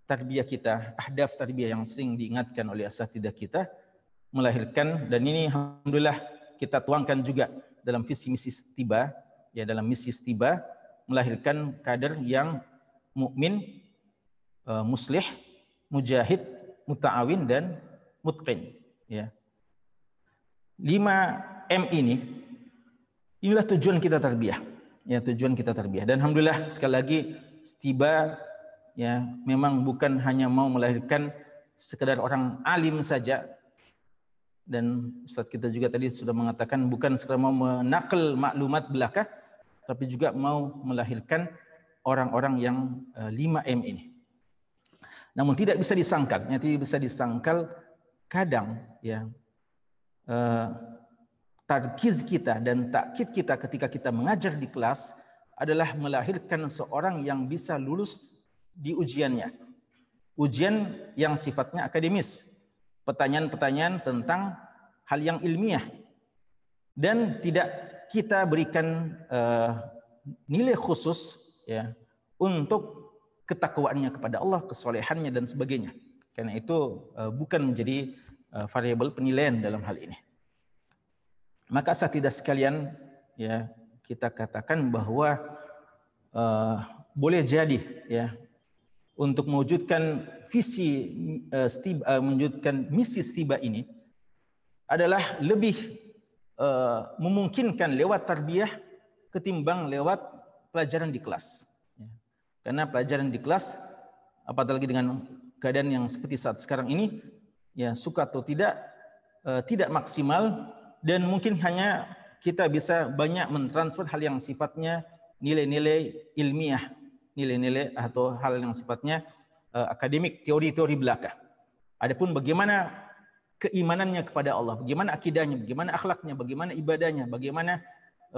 tarbiyah kita, ahdaf tarbiyah yang sering diingatkan oleh asatidzah kita, melahirkan, dan ini alhamdulillah kita tuangkan juga dalam visi misi Stiba, ya, dalam misi Stiba, melahirkan kader yang mukmin, muslih, mujahid, muta'awin, dan mutqin, ya. 5M inilah tujuan kita tarbiyah, ya, tujuan kita tarbiyah. Dan alhamdulillah sekali lagi Stiba, ya, memang bukan hanya mau melahirkan sekedar orang alim saja. Dan Ustadz kita juga tadi sudah mengatakan bukan sekedar mau menakal maklumat belaka, tapi juga mau melahirkan orang-orang yang 5M ini. Namun tidak bisa disangkal, ya, tidak bisa disangkal kadang, ya, tarkiz kita dan takkid kita ketika kita mengajar di kelas adalah melahirkan seorang yang bisa lulus di ujiannya. Ujian yang sifatnya akademis, pertanyaan-pertanyaan tentang hal yang ilmiah, dan tidak kita berikan nilai khusus, ya, untuk ketakwaannya kepada Allah, kesolehannya dan sebagainya. Karena itu bukan menjadi variabel penilaian dalam hal ini. Maka asatidzah sekalian, ya, kita katakan bahwa boleh jadi ya untuk mewujudkan visi mewujudkan misi Stiba ini adalah lebih memungkinkan lewat tarbiyah ketimbang lewat pelajaran di kelas. Karena pelajaran di kelas, apalagi dengan keadaan yang seperti saat sekarang ini, ya suka atau tidak maksimal, dan mungkin hanya kita bisa banyak mentransfer hal yang sifatnya nilai-nilai ilmiah, nilai-nilai atau hal yang sifatnya akademik, teori-teori belaka. Adapun bagaimana keimanannya kepada Allah, bagaimana akidahnya, bagaimana akhlaknya, bagaimana ibadahnya, bagaimana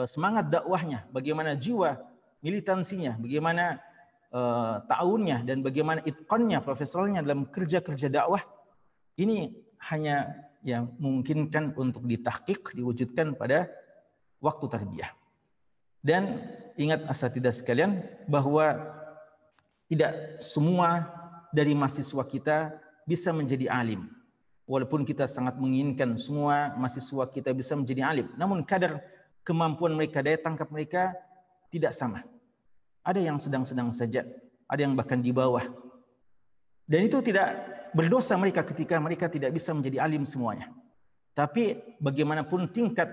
semangat dakwahnya, bagaimana jiwa militansinya, bagaimana ta'awunnya, dan bagaimana itqannya, profesionalnya dalam kerja-kerja dakwah, ini hanya yang memungkinkan untuk ditahqiq, diwujudkan pada waktu tarbiyah. Dan ingat asatidzah sekalian bahwa tidak semua dari mahasiswa kita bisa menjadi alim. Walaupun kita sangat menginginkan semua mahasiswa kita bisa menjadi alim, namun kadar kemampuan mereka, daya tangkap mereka tidak sama. Ada yang sedang-sedang saja, ada yang bahkan di bawah. Dan itu tidak berdosa mereka ketika mereka tidak bisa menjadi alim semuanya. Tapi bagaimanapun tingkat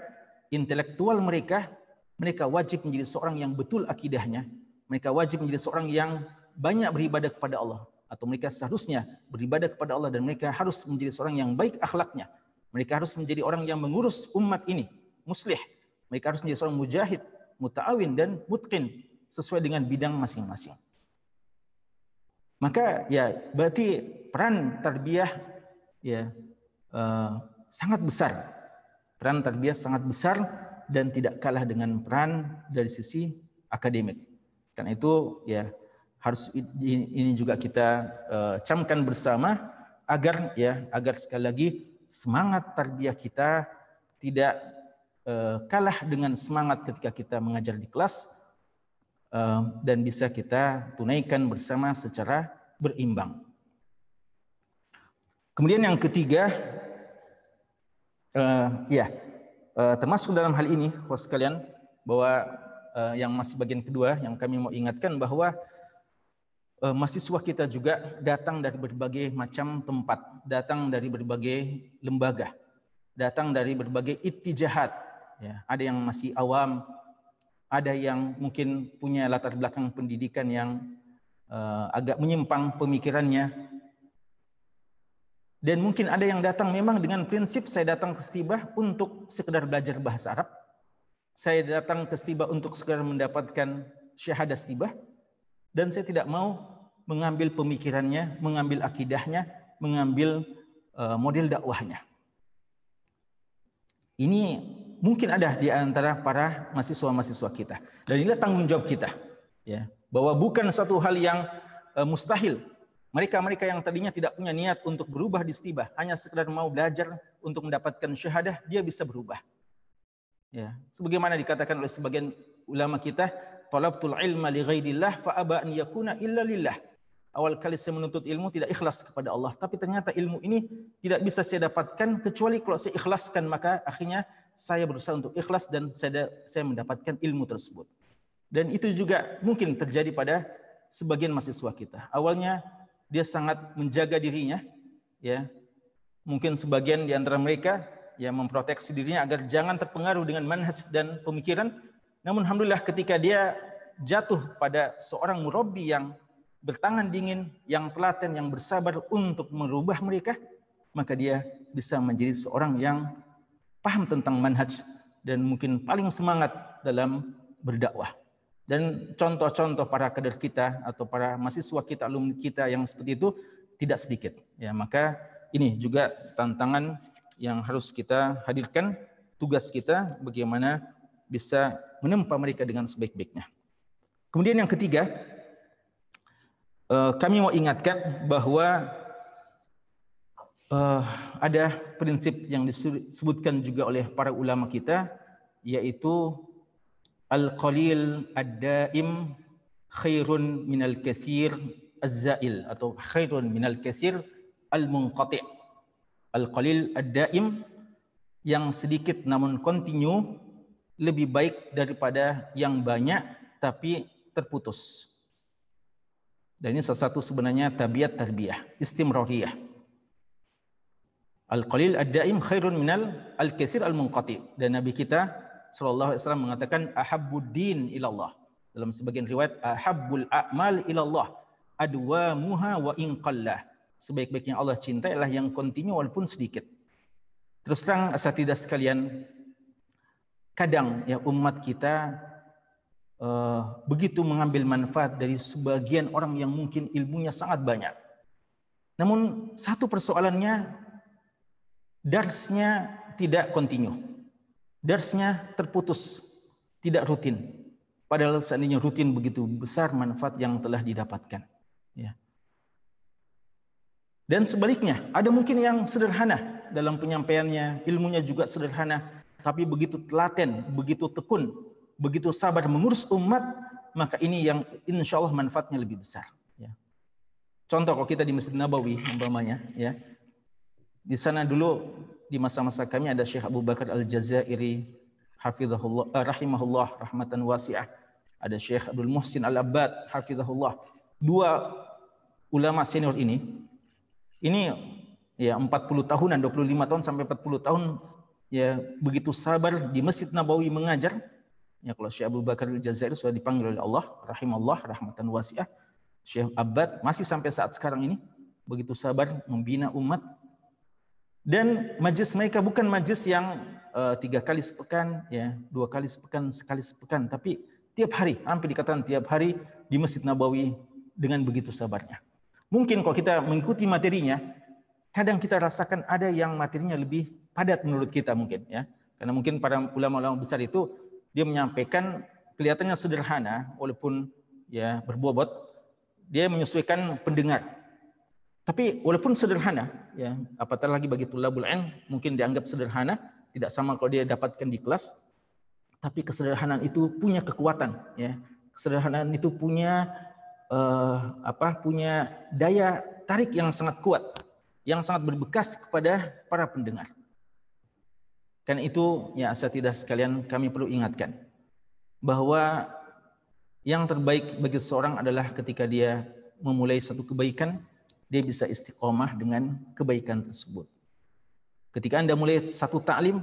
intelektual mereka, mereka wajib menjadi seorang yang betul akidahnya. Mereka wajib menjadi seorang yang banyak beribadah kepada Allah. Atau mereka seharusnya beribadah kepada Allah, dan mereka harus menjadi seorang yang baik akhlaknya. Mereka harus menjadi orang yang mengurus umat ini, muslih. Mereka harus menjadi seorang mujahid, muta'awin, dan mutqin sesuai dengan bidang masing-masing. Maka ya berarti peran tarbiyah ya sangat besar. Peran tarbiyah sangat besar dan tidak kalah dengan peran dari sisi akademik. Karena itu ya harus ini juga kita camkan bersama agar sekali lagi semangat tarbiyah kita tidak kalah dengan semangat ketika kita mengajar di kelas, dan bisa kita tunaikan bersama secara berimbang. Kemudian yang ketiga, termasuk dalam hal ini, Bapak sekalian, bahwa yang masih bagian kedua yang kami mau ingatkan bahwa mahasiswa kita juga datang dari berbagai macam tempat, datang dari berbagai lembaga, datang dari berbagai ittijahat. Ya, ada yang masih awam, ada yang mungkin punya latar belakang pendidikan yang agak menyimpang pemikirannya. Dan mungkin ada yang datang memang dengan prinsip saya datang ke Stibah untuk sekedar belajar bahasa Arab. Saya datang ke Stibah untuk sekedar mendapatkan syahadah Stibah. Dan saya tidak mau mengambil pemikirannya, mengambil akidahnya, mengambil model dakwahnya. Ini mungkin ada di antara para mahasiswa-mahasiswa kita. Dan inilah tanggung jawab kita, ya, bahwa bukan satu hal yang mustahil. Mereka-mereka yang tadinya tidak punya niat untuk berubah di Stibah, hanya sekedar mau belajar untuk mendapatkan syahadah, dia bisa berubah. Ya, sebagaimana dikatakan oleh sebagian ulama kita, talabtul ilma li ghairillah fa aba an yakuna illa lillah. Awal kali saya menuntut ilmu tidak ikhlas kepada Allah, tapi ternyata ilmu ini tidak bisa saya dapatkan kecuali kalau saya ikhlaskan, maka akhirnya saya berusaha untuk ikhlas dan saya mendapatkan ilmu tersebut. Dan itu juga mungkin terjadi pada sebagian mahasiswa kita. Awalnya dia sangat menjaga dirinya, ya. Mungkin sebagian di antara mereka ya memproteksi dirinya agar jangan terpengaruh dengan manhaj dan pemikiran. Namun alhamdulillah ketika dia jatuh pada seorang murabbi yang bertangan dingin, yang telaten, yang bersabar untuk merubah mereka, maka dia bisa menjadi seorang yang paham tentang manhaj dan mungkin paling semangat dalam berdakwah. Dan contoh-contoh para kader kita atau para mahasiswa kita, alumni kita yang seperti itu tidak sedikit. Ya, maka ini juga tantangan yang harus kita hadirkan, tugas kita bagaimana bisa menempa mereka dengan sebaik-baiknya. Kemudian yang ketiga, kami mau ingatkan bahwa ada prinsip yang disebutkan juga oleh para ulama kita, yaitu al-qalil ad-daim khairun minal katsir az-zail, atau khairun minal katsir al-munqati'. Al-qalil ad-daim, yang sedikit namun kontinu, lebih baik daripada yang banyak tapi terputus. Dan ini salah satu sebenarnya tabiat tarbiyah, istimrariyah. Al-qalil ad-daim khairun minal al-katsir al-munqati. Dan Nabi kita sallallahu alaihi wasallam mengatakan ahabbud din ilallah. Dalam sebagian riwayat ahabbul a'mal ilallah adwamuha wa in qallah. Sebaik-baiknya Allah cinta ialah yang kontinu walaupun sedikit. Terus terang asatidah sekalian, kadang ya umat kita begitu mengambil manfaat dari sebagian orang yang mungkin ilmunya sangat banyak. Namun satu persoalannya, darsnya tidak kontinu, darsnya terputus, tidak rutin. Padahal seandainya rutin begitu besar manfaat yang telah didapatkan. Ya. Dan sebaliknya, ada mungkin yang sederhana dalam penyampaiannya, ilmunya juga sederhana, tapi begitu telaten, begitu tekun, begitu sabar mengurus umat, maka ini yang insya Allah manfaatnya lebih besar. Ya. Contoh kalau kita di Masjid Nabawi umpamanya, ya. Di sana dulu di masa-masa kami ada Syekh Abu Bakar Al-Jazairi hafizahullah rahimahullah rahmatan wasi'ah. Ada Syekh Abdul Muhsin Al-Abbad hafizahullah. Dua ulama senior ini ya 40 tahunan, 25 tahun sampai 40 tahun ya begitu sabar di Masjid Nabawi mengajar. Ya kalau Syekh Abu Bakar Al-Jazairi sudah dipanggil oleh Allah rahimahullah rahmatan wasi'ah. Syekh Abbad masih sampai saat sekarang ini begitu sabar membina umat. Dan majlis mereka bukan majlis yang 3 kali sepekan, ya 2 kali sepekan, sekali sepekan, tapi tiap hari, hampir dikatakan tiap hari di Masjid Nabawi dengan begitu sabarnya. Mungkin kalau kita mengikuti materinya, kadang kita rasakan ada yang materinya lebih padat menurut kita mungkin, ya, karena mungkin para ulama-ulama besar itu dia menyampaikan kelihatannya sederhana, walaupun ya berbobot, dia menyesuaikan pendengar. Tapi walaupun sederhana, ya, apatah lagi bagi tulabul ilm mungkin dianggap sederhana, tidak sama kalau dia dapatkan di kelas, tapi kesederhanaan itu punya kekuatan, ya. Kesederhanaan itu punya punya daya tarik yang sangat kuat, yang sangat berbekas kepada para pendengar. Karena itu, ya asatidah sekalian, kami perlu ingatkan bahwa yang terbaik bagi seseorang adalah ketika dia memulai satu kebaikan, dia bisa istiqomah dengan kebaikan tersebut. Ketika Anda mulai satu ta'lim,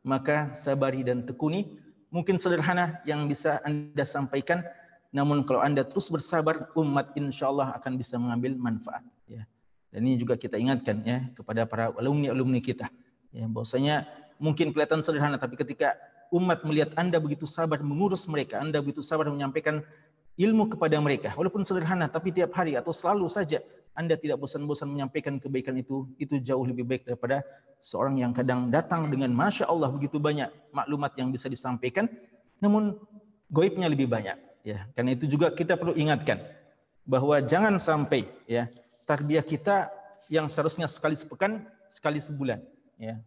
maka sabari dan tekuni. Mungkin sederhana yang bisa Anda sampaikan, namun kalau Anda terus bersabar, umat insya Allah akan bisa mengambil manfaat. Ya. Dan ini juga kita ingatkan, ya, kepada para alumni kita, ya, bahwasanya mungkin kelihatan sederhana, tapi ketika umat melihat Anda begitu sabar mengurus mereka, Anda begitu sabar menyampaikan ilmu kepada mereka, walaupun sederhana, tapi tiap hari atau selalu saja Anda tidak bosan-bosan menyampaikan kebaikan itu jauh lebih baik daripada seorang yang kadang datang dengan Masya Allah begitu banyak maklumat yang bisa disampaikan, namun goibnya lebih banyak. Ya, karena itu juga kita perlu ingatkan bahwa jangan sampai, ya, tarbiyah kita yang seharusnya sekali sepekan, sekali sebulan, ya,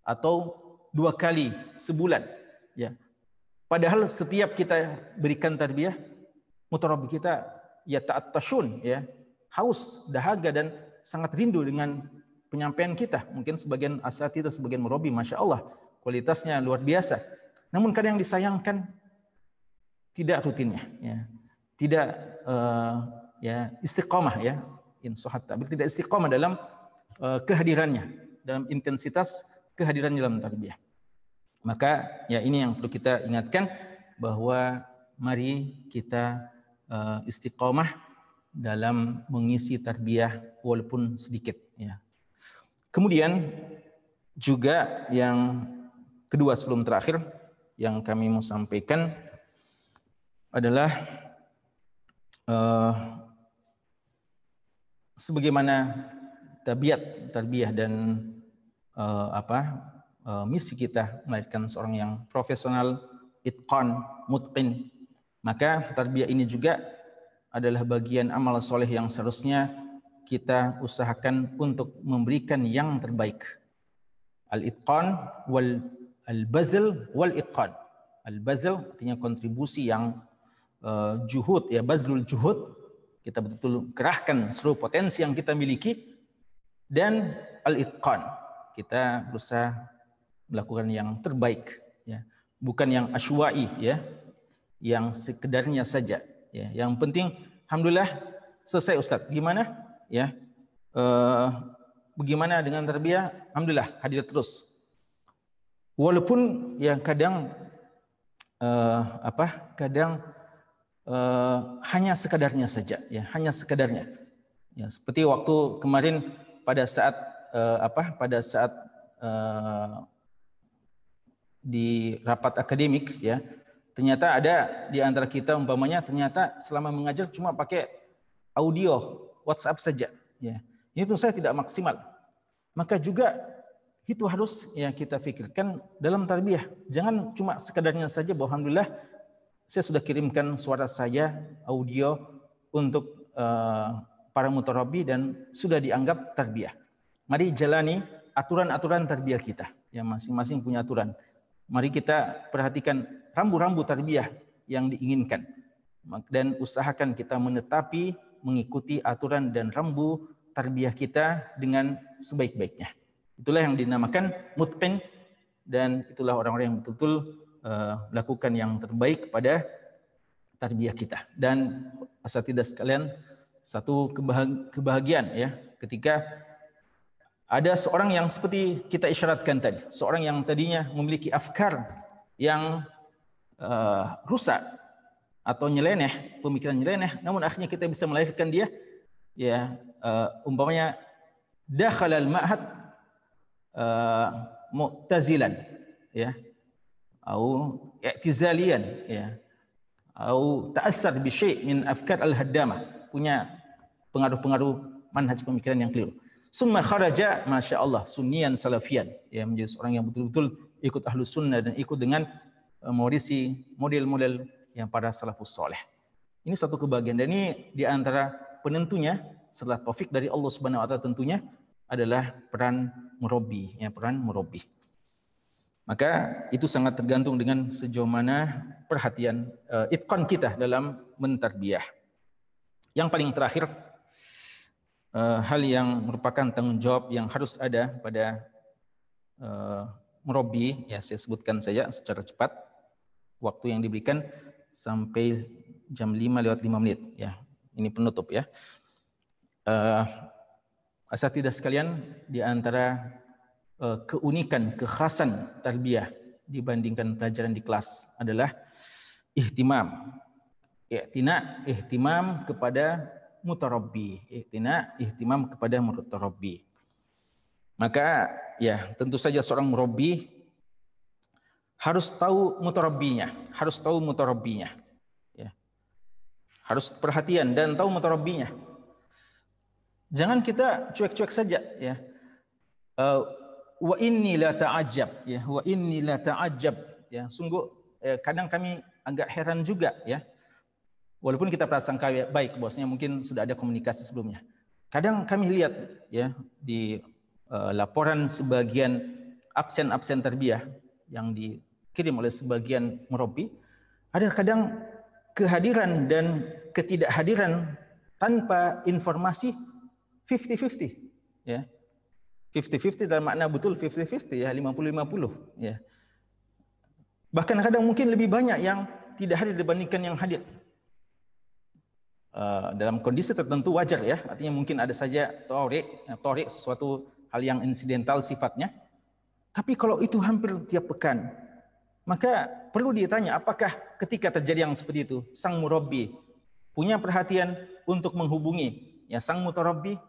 atau 2 kali sebulan, ya. Padahal setiap kita berikan tarbiyah, mutarabbi kita ya ta'attashun, ya, haus, dahaga dan sangat rindu dengan penyampaian kita. Mungkin sebagian asatidz, sebagian murabi, Masya Allah, kualitasnya luar biasa. Namun kadang disayangkan tidak rutinnya, ya, tidak ya istiqomah, ya, insohat ta'bir, tidak istiqomah dalam kehadirannya, dalam intensitas kehadiran dalam tarbiyah. Maka ya ini yang perlu kita ingatkan, bahwa mari kita istiqomah dalam mengisi tarbiyah walaupun sedikit, ya. Kemudian juga yang kedua sebelum terakhir yang kami mau sampaikan adalah sebagaimana tabiat tarbiyah dan misi kita melahirkan seorang yang profesional, itqan, mutqin, maka tarbiyah ini juga adalah bagian amal soleh yang seharusnya kita usahakan untuk memberikan yang terbaik. Al-itqan wal al-bazl wal itqan. Al-bazl artinya kontribusi yang juhud, ya, bazlul juhud, kita betul-betul kerahkan seluruh potensi yang kita miliki, dan al-itqan, kita berusaha melakukan yang terbaik, ya, bukan yang asywa'i ya, yang sekedarnya saja ya. Yang penting alhamdulillah selesai Ustaz. Gimana ya? Bagaimana dengan tarbiyah? Alhamdulillah hadir terus. Walaupun ya kadang kadang hanya sekadarnya saja ya, hanya sekadarnya. Ya, seperti waktu kemarin pada saat di rapat akademik ya, ternyata ada di antara kita umpamanya ternyata selama mengajar cuma pakai audio WhatsApp saja ya. Itu saya tidak maksimal. Maka juga itu harus ya kita pikirkan dalam tarbiyah. Jangan cuma sekadarnya saja bahwa alhamdulillah saya sudah kirimkan suara saya audio untuk para mutarabbi dan sudah dianggap tarbiyah. Mari jalani aturan-aturan tarbiyah kita. Ya, masing-masing punya aturan. Mari kita perhatikan rambu-rambu tarbiyah yang diinginkan dan usahakan kita menetapi mengikuti aturan dan rambu tarbiyah kita dengan sebaik-baiknya. Itulah yang dinamakan mutqin dan itulah orang-orang yang betul-betul melakukan yang terbaik pada tarbiyah kita. Dan asatidzah sekalian, satu kebahagiaan ya ketika ada seorang yang seperti kita isyaratkan tadi, seorang yang tadinya memiliki afkar yang rusak atau nyeleneh, pemikiran nyeleneh, namun akhirnya kita bisa melahirkan dia, ya umpamanya dakhala al-ma'had mu'tazilan, ya, atau i'tizalian, ya, atau ta'assar bi syai' min afkar al-haddamah, punya pengaruh-pengaruh manhaj pemikiran yang keliru. Summa kharaja masya Allah sunnian salafian, ya, menjadi seorang yang betul-betul ikut ahlus sunnah dan ikut dengan mewarisi model-model yang para salafus soleh. Ini satu kebahagiaan dan ini di antara penentunya setelah taufik dari Allah Subhanahu wa taala tentunya adalah peran murabbi, ya, peran murabbi. Maka itu sangat tergantung dengan sejauh mana perhatian itqan kita dalam mentarbiyah. Yang paling terakhir, hal yang merupakan tanggung jawab yang harus ada pada murabbi, ya saya sebutkan saja secara cepat. Waktu yang diberikan sampai jam 5:05 ya. Ini penutup ya. Asatidzah sekalian, di antara keunikan, kekhasan tarbiyah dibandingkan pelajaran di kelas adalah ihtimam. Ihtimam kepada mutarabbi, ihtimam kepada mutarabbi. Maka ya tentu saja seorang murabbi harus tahu mutarabbinya, ya. Harus perhatian dan tahu mutarabbinya. Jangan kita cuek-cuek saja, ya. Wa inni la ta'ajjab, ya, wa inni la ta'ajjab, ya. Sungguh kadang kami agak heran juga, ya. Walaupun kita prasangka baik, bosnya mungkin sudah ada komunikasi sebelumnya. Kadang kami lihat ya di laporan sebagian absen tarbiyah yang dikirim oleh sebagian murabbi, ada kadang kehadiran dan ketidakhadiran tanpa informasi 50-50 ya. 50-50 dalam makna betul 50-50 ya, 50-50 ya. Bahkan kadang mungkin lebih banyak yang tidak hadir dibandingkan yang hadir. Dalam kondisi tertentu wajar ya, artinya mungkin ada saja torik sesuatu hal yang insidental sifatnya. Tapi kalau itu hampir tiap pekan, maka perlu ditanya apakah ketika terjadi yang seperti itu sang murabbi punya perhatian untuk menghubungi ya sang mutarabbi,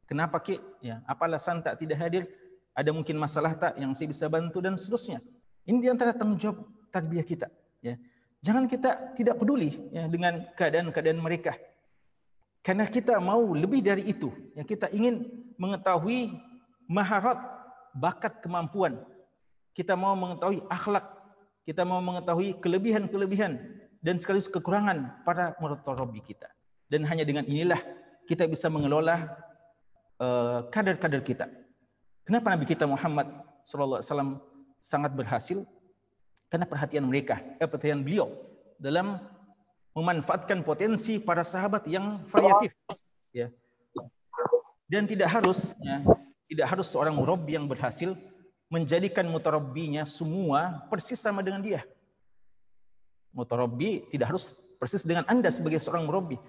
kenapa Ki? Ya, apa alasan tak tidak hadir? Ada mungkin masalah tak yang saya bisa bantu dan seterusnya. Ini di antara tanggung jawab tarbiyah kita ya. Jangan kita tidak peduli ya dengan keadaan-keadaan mereka. Karena kita mau lebih dari itu. Ya, kita ingin mengetahui maharat, bakat, kemampuan. Kita mau mengetahui akhlak. Kita mau mengetahui kelebihan-kelebihan dan sekaligus kekurangan para mutarabbi kita. Dan hanya dengan inilah kita bisa mengelola kader-kader kita. Kenapa Nabi kita Muhammad SAW sangat berhasil? Karena perhatian beliau dalam memanfaatkan potensi para sahabat yang variatif, ya. Dan tidak harus seorang murabbi yang berhasil menjadikan mutarabbinya semua persis sama dengan dia. Mutarabbi tidak harus persis dengan Anda sebagai seorang murabbi.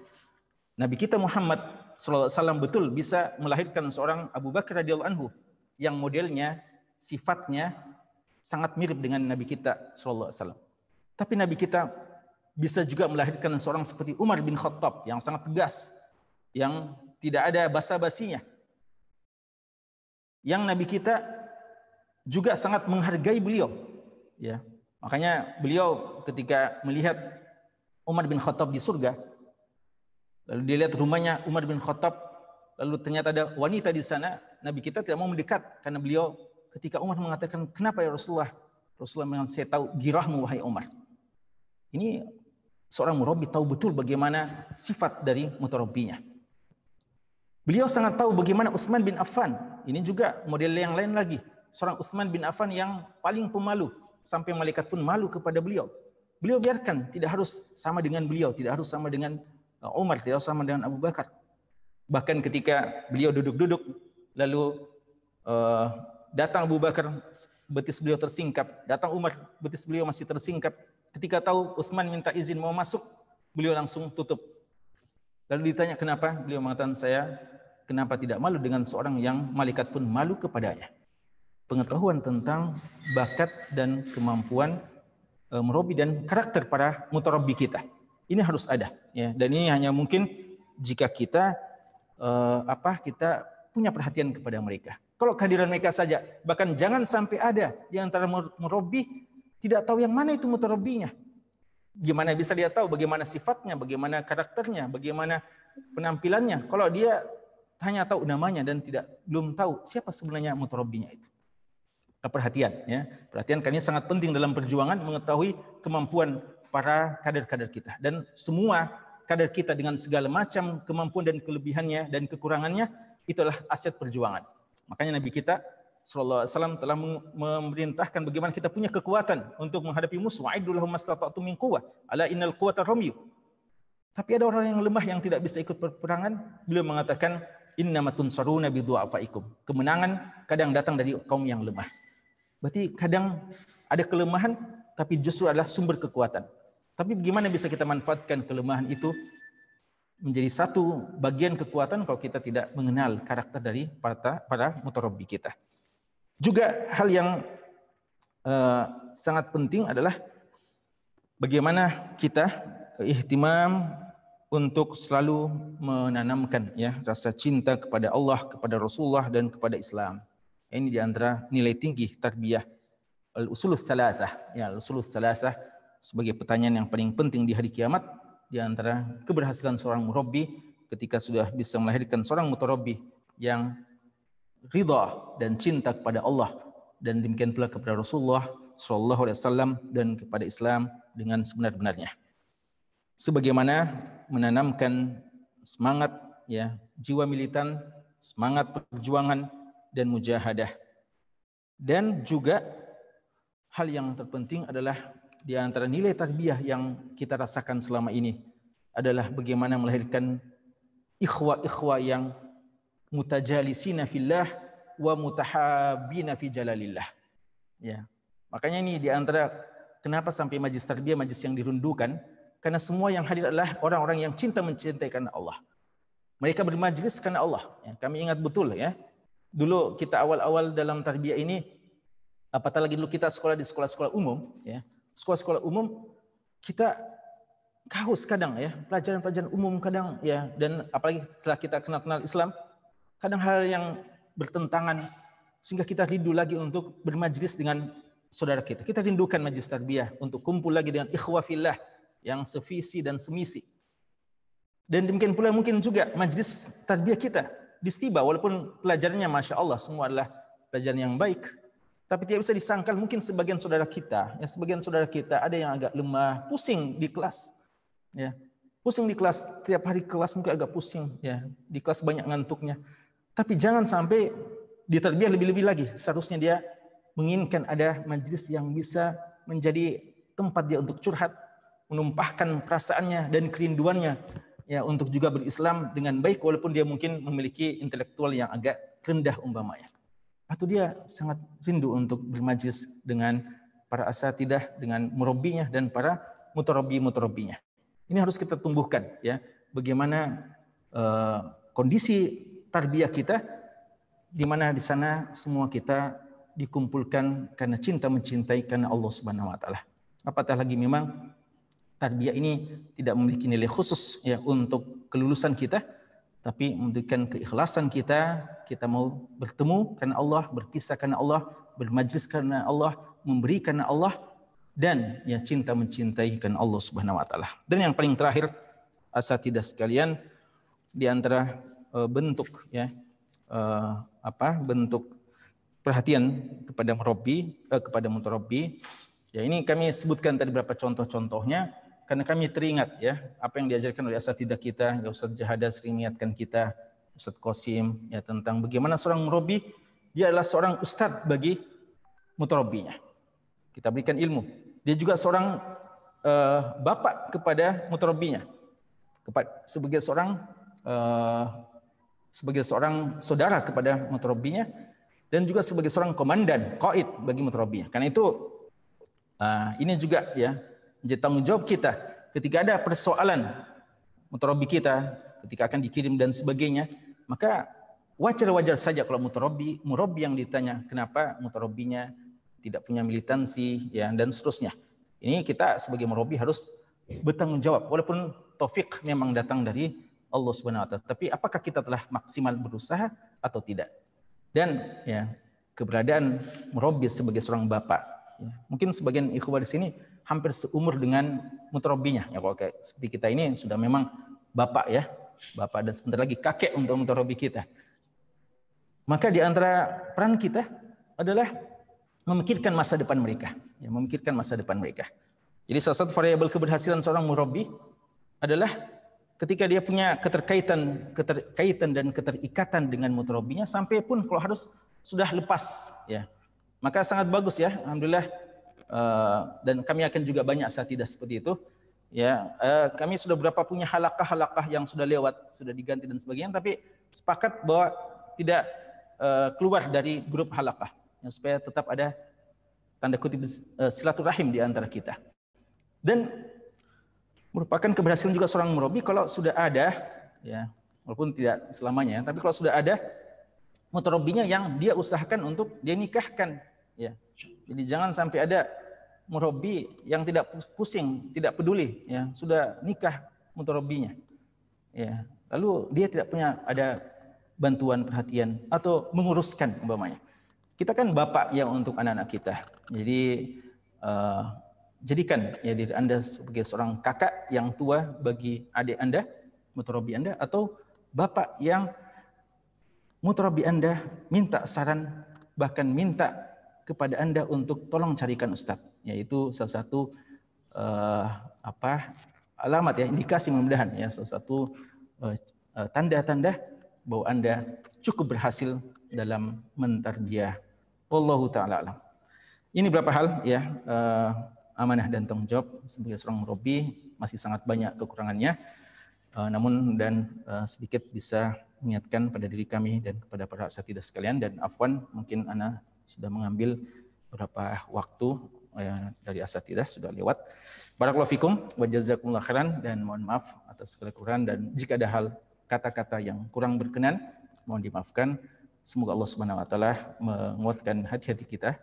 Nabi kita Muhammad SAW betul bisa melahirkan seorang Abu Bakar radhiyallahu anhu yang modelnya, sifatnya sangat mirip dengan Nabi kita SAW. Tapi Nabi kita bisa juga melahirkan seorang seperti Umar bin Khattab yang sangat tegas, yang tidak ada basa-basinya. Yang Nabi kita juga sangat menghargai beliau, ya. Makanya beliau ketika melihat Umar bin Khattab di surga, lalu dia lihat rumahnya Umar bin Khattab, lalu ternyata ada wanita di sana, Nabi kita tidak mau mendekat karena beliau ketika Umar mengatakan, "Kenapa ya Rasulullah?" Rasulullah mengatakan, "Saya tahu girahmu wahai Umar." Ini seorang murabbi tahu betul bagaimana sifat dari mutarabbinya. Beliau sangat tahu bagaimana Utsman bin Affan. Ini juga model yang lain lagi. Seorang Utsman bin Affan yang paling pemalu, sampai malaikat pun malu kepada beliau. Beliau biarkan, tidak harus sama dengan beliau, tidak harus sama dengan Umar, tidak harus sama dengan Abu Bakar. Bahkan ketika beliau duduk-duduk, lalu datang Abu Bakar, betis beliau tersingkap. Datang Umar, betis beliau masih tersingkap. Ketika tahu Utsman minta izin mau masuk, beliau langsung tutup. Lalu ditanya kenapa? Beliau mengatakan, "Saya kenapa tidak malu dengan seorang yang malaikat pun malu kepadanya." Pengetahuan tentang bakat dan kemampuan merabbi dan karakter para mutarabbi kita. Ini harus ada, ya. Dan ini hanya mungkin jika kita kita punya perhatian kepada mereka. Kalau kehadiran mereka saja, bahkan jangan sampai ada di antara murabbi tidak tahu yang mana itu mutarabbinya. Gimana bisa dia tahu bagaimana sifatnya, bagaimana karakternya, bagaimana penampilannya kalau dia hanya tahu namanya dan belum tahu siapa sebenarnya mutarabbinya itu. Perhatian, ya. Perhatian karena ini sangat penting dalam perjuangan mengetahui kemampuan para kader-kader kita, dan semua kader kita dengan segala macam kemampuan dan kelebihannya dan kekurangannya itulah aset perjuangan. Makanya Nabi kita sallallahu alaihi wasallam telah memerintahkan bagaimana kita punya kekuatan untuk menghadapi musuh. Wa'iddu lahum mastata'tum min quwwah, ala innal quwwata ramyu. Tapi ada orang yang lemah yang tidak bisa ikut peperangan, beliau mengatakan innamatun saruna bi du'afaikum. Kemenangan kadang datang dari kaum yang lemah. Berarti kadang ada kelemahan tapi justru adalah sumber kekuatan. Tapi bagaimana bisa kita manfaatkan kelemahan itu menjadi satu bagian kekuatan kalau kita tidak mengenal karakter dari para mutarabbi kita. Juga hal yang sangat penting adalah bagaimana kita ihtimam untuk selalu menanamkan, ya, rasa cinta kepada Allah, kepada Rasulullah dan kepada Islam. Ini di antara nilai tinggi tarbiyah al-usulus tsalatsah, ya, al-usulus tsalatsah sebagai pertanyaan yang paling penting di hari kiamat. Di antara keberhasilan seorang murabbi ketika sudah bisa melahirkan seorang mutarabbi yang ridha dan cinta kepada Allah dan demikian pula kepada Rasulullah sallallahu alaihi wasallam dan kepada Islam dengan sebenar-benarnya. Sebagaimana menanamkan semangat, ya, jiwa militan, semangat perjuangan dan mujahadah. Dan juga hal yang terpenting adalah di antara nilai tarbiyah yang kita rasakan selama ini adalah bagaimana melahirkan ikhwa-ikhwa yang mutajalisina fillah wa mutahabbina fi jalalillah. Ya. Makanya ini di antara kenapa sampai majlis tarbiyah majlis yang dirundukan, karena semua yang hadir adalah orang-orang yang mencintai karena Allah. Mereka bermajlis karena Allah. Ya, kami ingat betul, ya. Dulu kita awal-awal dalam tarbiyah ini, apatah lagi dulu kita sekolah di sekolah-sekolah umum, ya. Sekolah-sekolah umum kita haus kadang, ya, pelajaran-pelajaran umum kadang, ya, dan apalagi setelah kita kenal Islam, kadang hal yang bertentangan sehingga kita rindu lagi untuk bermajlis dengan saudara kita. Kita rindukan majlis tarbiyah untuk kumpul lagi dengan ikhwah fillah yang sevisi dan semisi. Dan demikian pula mungkin juga majlis tarbiyah kita di Istiba, walaupun pelajarannya Masya Allah semua adalah pelajaran yang baik, tapi tidak bisa disangkal mungkin sebagian saudara kita, ya, sebagian saudara kita ada yang agak lemah, pusing di kelas, ya, pusing di kelas, tiap hari kelas mungkin agak pusing, ya, di kelas banyak ngantuknya. Tapi jangan sampai di tarbiyah lebih-lebih lagi, seharusnya dia menginginkan ada majlis yang bisa menjadi tempat dia untuk curhat, menumpahkan perasaannya dan kerinduannya, ya, untuk juga berislam dengan baik walaupun dia mungkin memiliki intelektual yang agak rendah umpamanya. Atau dia sangat rindu untuk bermajlis dengan para asatidah, dengan murabbinya dan para mutarabbinya. Ini harus kita tumbuhkan ya. Bagaimana kondisi tarbiyah kita, di mana di sana semua kita dikumpulkan karena cinta mencintai karena Allah Subhanahu wa taala. Apatah lagi memang tarbiyah ini tidak memiliki nilai khusus ya untuk kelulusan kita, tapi memberikan keikhlasan kita mau bertemu karena Allah, berpisah karena Allah, bermajlis karena Allah, memberi karena Allah, dan ya cinta mencintai karena Allah Subhanahu wa taala. Dan yang paling terakhir, asatidzah sekalian, di antara bentuk ya bentuk perhatian kepada mutarabbi, ya ini kami sebutkan tadi beberapa contoh-contohnya karena kami teringat ya apa yang diajarkan oleh asatidzah kita, ya Ustaz Jahada sering mengingatkan kita, Ustaz Qasim ya tentang bagaimana seorang murabbi dia adalah seorang ustadz bagi mutarabbinya. Kita berikan ilmu. Dia juga seorang bapak kepada mutarabbinya, sebagai seorang saudara kepada mutarabbinya, dan juga sebagai seorang komandan, qaid bagi mutarabbinya. Karena itu ini juga ya menjadi tanggung jawab kita ketika ada persoalan mutarabbi kita, ketika akan dikirim dan sebagainya, maka wajar-wajar saja kalau murabbi yang ditanya kenapa mutarabbinya tidak punya militansi ya dan seterusnya. Ini kita sebagai murabbi harus bertanggung jawab, walaupun taufik memang datang dari Allah Subhanahu wa taala, tapi apakah kita telah maksimal berusaha atau tidak? Dan ya keberadaan murabbi sebagai seorang bapak, ya, mungkin sebagian ikhwah di sini hampir seumur dengan mutarabbinya. Ya kalau kayak seperti kita ini sudah memang bapak ya, bapak dan sebentar lagi kakek untuk mutarabbi kita. Maka di antara peran kita adalah memikirkan masa depan mereka, ya, memikirkan masa depan mereka. Jadi salah satu variabel keberhasilan seorang murabbi adalah ketika dia punya keterkaitan dan keterikatan dengan mutarabbinya, sampai pun kalau harus sudah lepas ya. Maka sangat bagus ya, alhamdulillah, dan kami akan juga banyak asatidzah seperti itu. Ya, kami sudah berapa punya halaqah yang sudah lewat, sudah diganti dan sebagainya, tapi sepakat bahwa tidak keluar dari grup halaqah, ya, supaya tetap ada tanda kutip silaturahim di antara kita. Dan merupakan keberhasilan juga seorang murabbi kalau sudah ada, ya, walaupun tidak selamanya, tapi kalau sudah ada mutarabbinya yang dia usahakan untuk dia nikahkan, ya. Jadi jangan sampai ada murabbi yang tidak pusing, tidak peduli, ya, sudah nikah mutarabbinya, ya, lalu dia tidak punya ada bantuan perhatian atau menguruskan umpamanya. Kita kan bapak yang untuk anak-anak kita, jadi jadikan ya diri Anda sebagai seorang kakak yang tua bagi adik Anda, mutarabbi Anda, atau bapak yang mutarabbi Anda minta saran, bahkan minta kepada Anda untuk tolong carikan ustadz. Yaitu salah satu alamat ya, indikasi mudah-mudahan ya, salah satu tanda-tanda bahwa Anda cukup berhasil dalam mentarbiyah. Wallahu ta'ala alam. Ini beberapa hal ya, amanah dan tanggung jawab sebagai seorang murabbi, masih sangat banyak kekurangannya, namun dan sedikit bisa mengingatkan pada diri kami dan kepada para asatidzah sekalian. Dan afwan, mungkin ana sudah mengambil beberapa waktu dari asatidzah, sudah lewat. Barakallahu fikum wa jazakumullah khairan, dan mohon maaf atas segala kekurangan, dan jika ada hal kata-kata yang kurang berkenan mohon dimaafkan. Semoga Allah Subhanahu wa taala menguatkan hati-hati kita